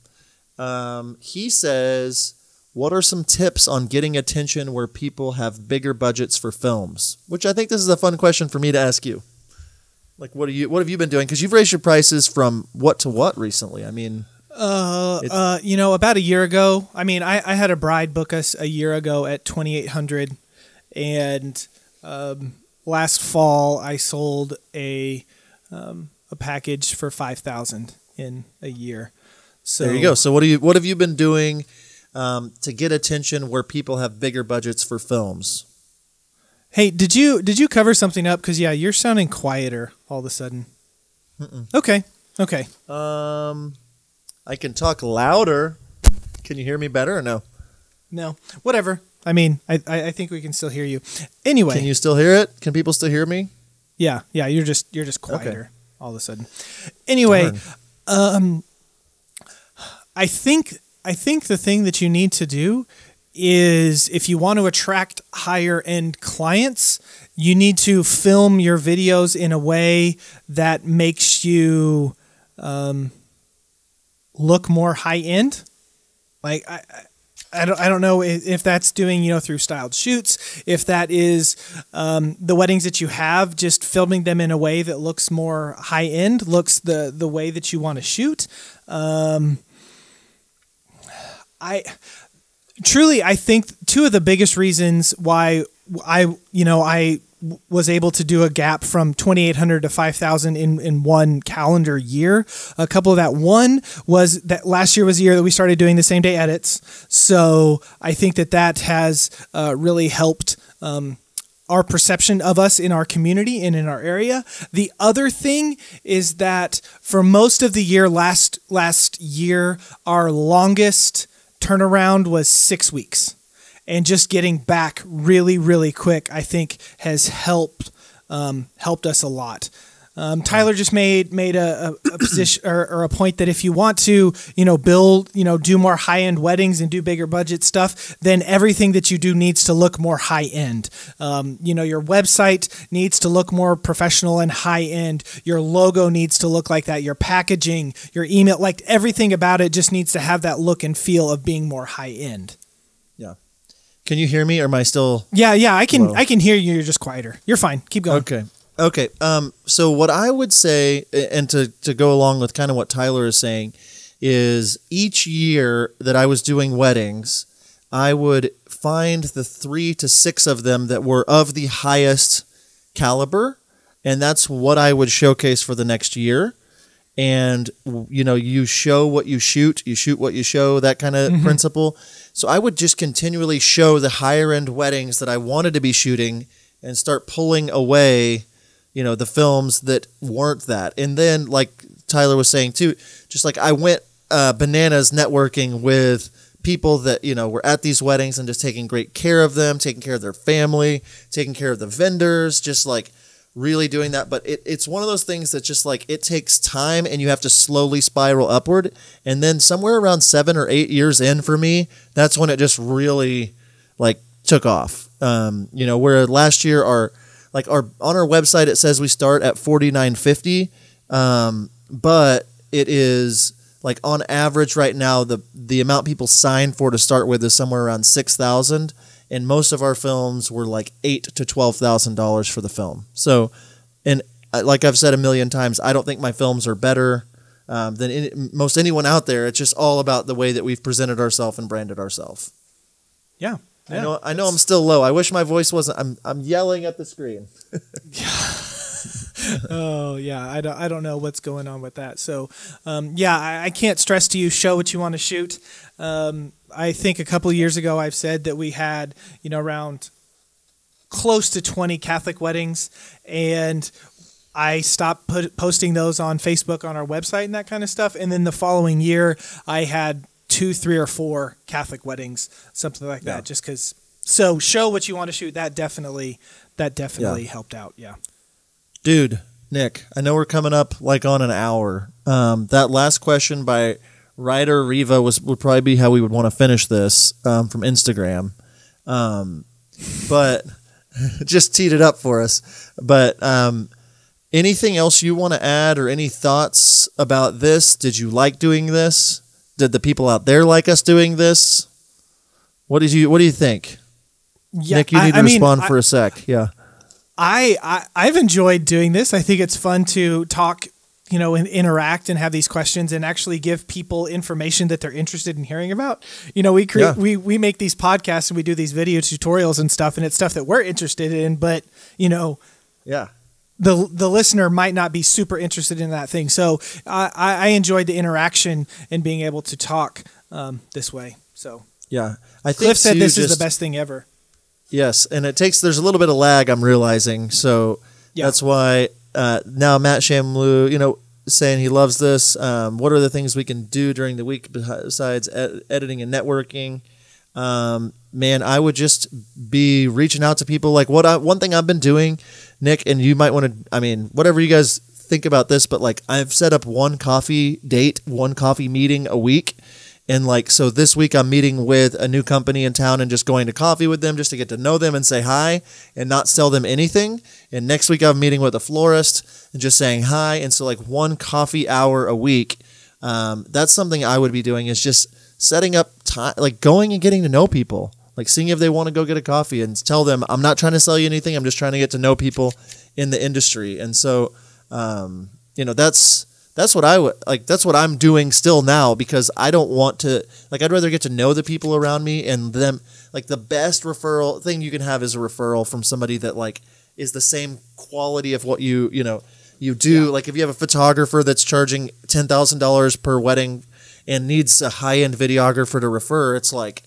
he says, what are some tips on getting attention where people have bigger budgets for films? Which I think this is a fun question for me to ask you. Like, what have you been doing? Because you've raised your prices from what to what recently? About a year ago. I had a bride book us a year ago at $2,800, and last fall I sold a package for $5,000 in a year. So there you go. So what have you been doing to get attention where people have bigger budgets for films? Hey, did you cover something up? Because yeah, you're sounding quieter all of a sudden. Okay. I can talk louder. Can you hear me better or no? No, whatever. I think we can still hear you. Anyway, can you still hear it? Can people still hear me? Yeah. You're just quieter all of a sudden. Anyway, I think the thing that you need to do is, if you want to attract higher end clients, you need to film your videos in a way that makes you look more high end. Like I don't know if that's doing, through styled shoots, if that is the weddings that you have, just filming them in a way that looks more high end, looks the way that you want to shoot. I think two of the biggest reasons why I was able to do a gap from 2,800 to 5,000 in one calendar year. A couple of that. One was that last year was the year that we started doing the same day edits. So I think that has really helped our perception of us in our community and in our area. The other thing is that for most of the year, last year, our longest turnaround was 6 weeks. And just getting back really, really quick, I think, has helped us a lot. Tyler just made a position or a point that if you want to, build, do more high end weddings and do bigger budget stuff, then everything that you do needs to look more high end. Your website needs to look more professional and high end. Your logo needs to look like that. Your packaging, your email, like everything about it just needs to have that look and feel of being more high end. Yeah. Can you hear me, or am I still? Yeah, I can. Low? I can hear you. You're just quieter. You're fine. Keep going. Okay. So what I would say, and to go along with kind of what Tyler is saying, is each year that I was doing weddings, I would find the 3 to 6 of them that were of the highest caliber, and that's what I would showcase for the next year. And, you show what you shoot what you show, that kind of principle. So I would just continually show the higher end weddings that I wanted to be shooting and start pulling away, the films that weren't that. And then, like Tyler was saying too, just like I went bananas networking with people that, were at these weddings and just taking great care of them, taking care of their family, taking care of the vendors, just like really doing that. But it's one of those things that just like it takes time and you have to slowly spiral upward. And then somewhere around 7 or 8 years in for me, that's when it just really like took off. Where last year on our website it says we start at $49.50, but it is like on average right now the amount people sign for to start with is somewhere around $6,000. And most of our films were like $8,000 to $12,000 for the film. So, and like I've said a million times, I don't think my films are better than most anyone out there. It's just all about the way that we've presented ourselves and branded ourselves. Yeah. I know I'm still low. I wish my voice wasn't. I'm yelling at the screen. Oh yeah, I don't know what's going on with that. So, I can't stress to you, show what you want to shoot. I think a couple of years ago I've said that we had, around close to 20 Catholic weddings, and I stopped posting those on Facebook, on our website and that kind of stuff. And then the following year I had 2, 3, or 4 Catholic weddings, something like that, just because. So show what you want to shoot. That definitely helped out. Yeah. Dude, Nick, I know we're coming up like on an hour. That last question by Ryder Riva would probably be how we would want to finish this from Instagram. But just teed it up for us. But anything else you want to add or any thoughts about this? Did you like doing this? Did the people out there like us doing this? What do you think? Yeah, Nick, you need to respond for a sec. Yeah. I've enjoyed doing this. I think it's fun to talk, and interact and have these questions and actually give people information that they're interested in hearing about. We make these podcasts and we do these video tutorials and stuff, and it's stuff that we're interested in, but the listener might not be super interested in that thing. So I enjoyed the interaction and being able to talk this way. So yeah, I think Cliff said this is the best thing ever. Yes, and there's a little bit of lag, I'm realizing. So that's why now Matt Shamlou, saying he loves this. What are the things we can do during the week besides editing and networking? Man, I would just be reaching out to people. Like one thing I've been doing, Nick, and you might want to, whatever you guys think about this, but like I've set up one coffee meeting a week. And so this week I'm meeting with a new company in town and just going to coffee with them just to get to know them and say hi and not sell them anything. And next week I'm meeting with a florist and just saying hi. And so one coffee hour a week, that's something I would be doing, is just setting up time, like going and getting to know people, like seeing if they want to go get a coffee, and tell them I'm not trying to sell you anything. I'm just trying to get to know people in the industry. And so, that's what I would like. That's what I'm doing still now, because I don't want to, like, I'd rather get to know the people around me and them. Like, the best referral thing you can have is a referral from somebody that like is the same quality of what you do. Yeah. Like, if you have a photographer that's charging $10,000 per wedding and needs a high-end videographer to refer, it's like,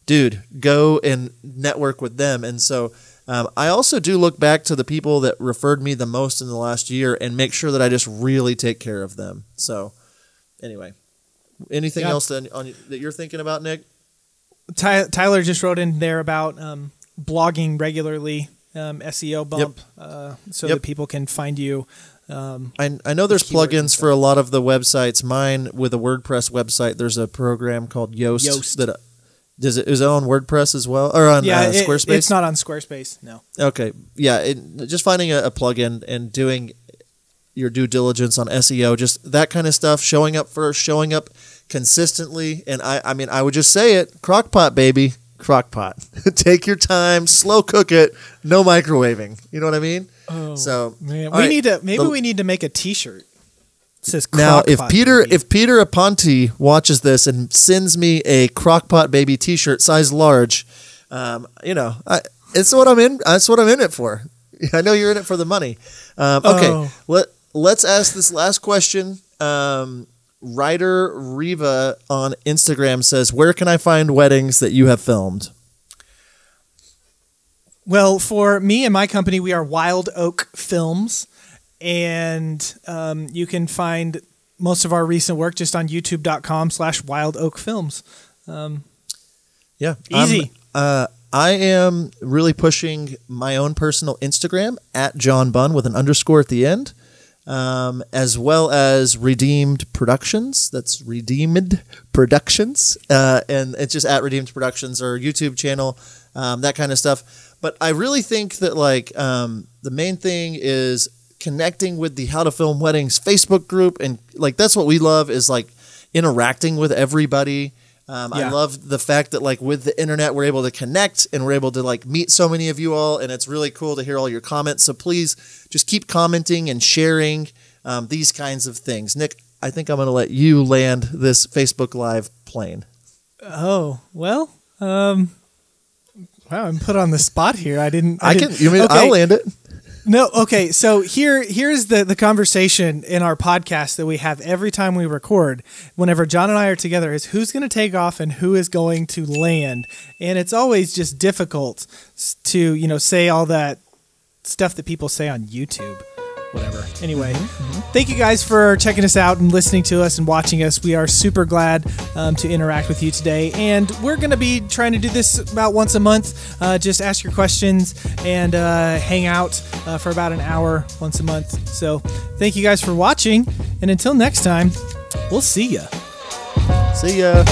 dude, go and network with them. And so I also do look back to the people that referred me the most in the last year and make sure that I just really take care of them. So anyway, anything else that you're thinking about, Nick? Tyler just wrote in there about blogging regularly, SEO bump, so that people can find you. I know there's plugins for a lot of the websites. Mine, with a WordPress website, there's a program called Yoast. That is it on WordPress as well, or on Squarespace? It's not on Squarespace. No. Okay. Yeah. Just finding a plugin and doing your due diligence on SEO, just that kind of stuff. Showing up first, showing up consistently, and I mean, I would just say it: crockpot, baby, crockpot. Take your time, slow cook it, no microwaving. You know what I mean? Oh, so man, we need to make a T-shirt. It says now, if Peter Aponte watches this and sends me a Crockpot Baby T-shirt, size large, it's what I'm in. That's what I'm in it for. I know you're in it for the money. Okay, let's ask this last question. Writer Riva on Instagram says, "Where can I find weddings that you have filmed?" Well, for me and my company, we are Wild Oak Films. And you can find most of our recent work just on youtube.com/wildoakfilms. Easy. I am really pushing my own personal Instagram at John Bunn with an _ at the end, as well as Redeemed Productions. That's Redeemed Productions. And it's just at Redeemed Productions, or YouTube channel, that kind of stuff. But I really think that the main thing is connecting with the How to Film Weddings Facebook group, and like that's what we love, is like interacting with everybody. I love the fact that like with the internet we're able to connect, and we're able to like meet so many of you all, and it's really cool to hear all your comments. So please just keep commenting and sharing these kinds of things. Nick, I think I'm going to let you land this Facebook Live plane. Oh, well, wow, I'm put on the spot here. Okay. I'll land it. No, okay. So here's the conversation in our podcast that we have every time we record. Whenever John and I are together, is who's going to take off and who is going to land, and it's always just difficult to say all that stuff that people say on YouTube. Whatever. Anyway, Thank you guys for checking us out and listening to us and watching us. We are super glad to interact with you today. And we're going to be trying to do this about once a month. Just ask your questions and hang out for about an hour once a month. So thank you guys for watching. And until next time, we'll see ya. See ya.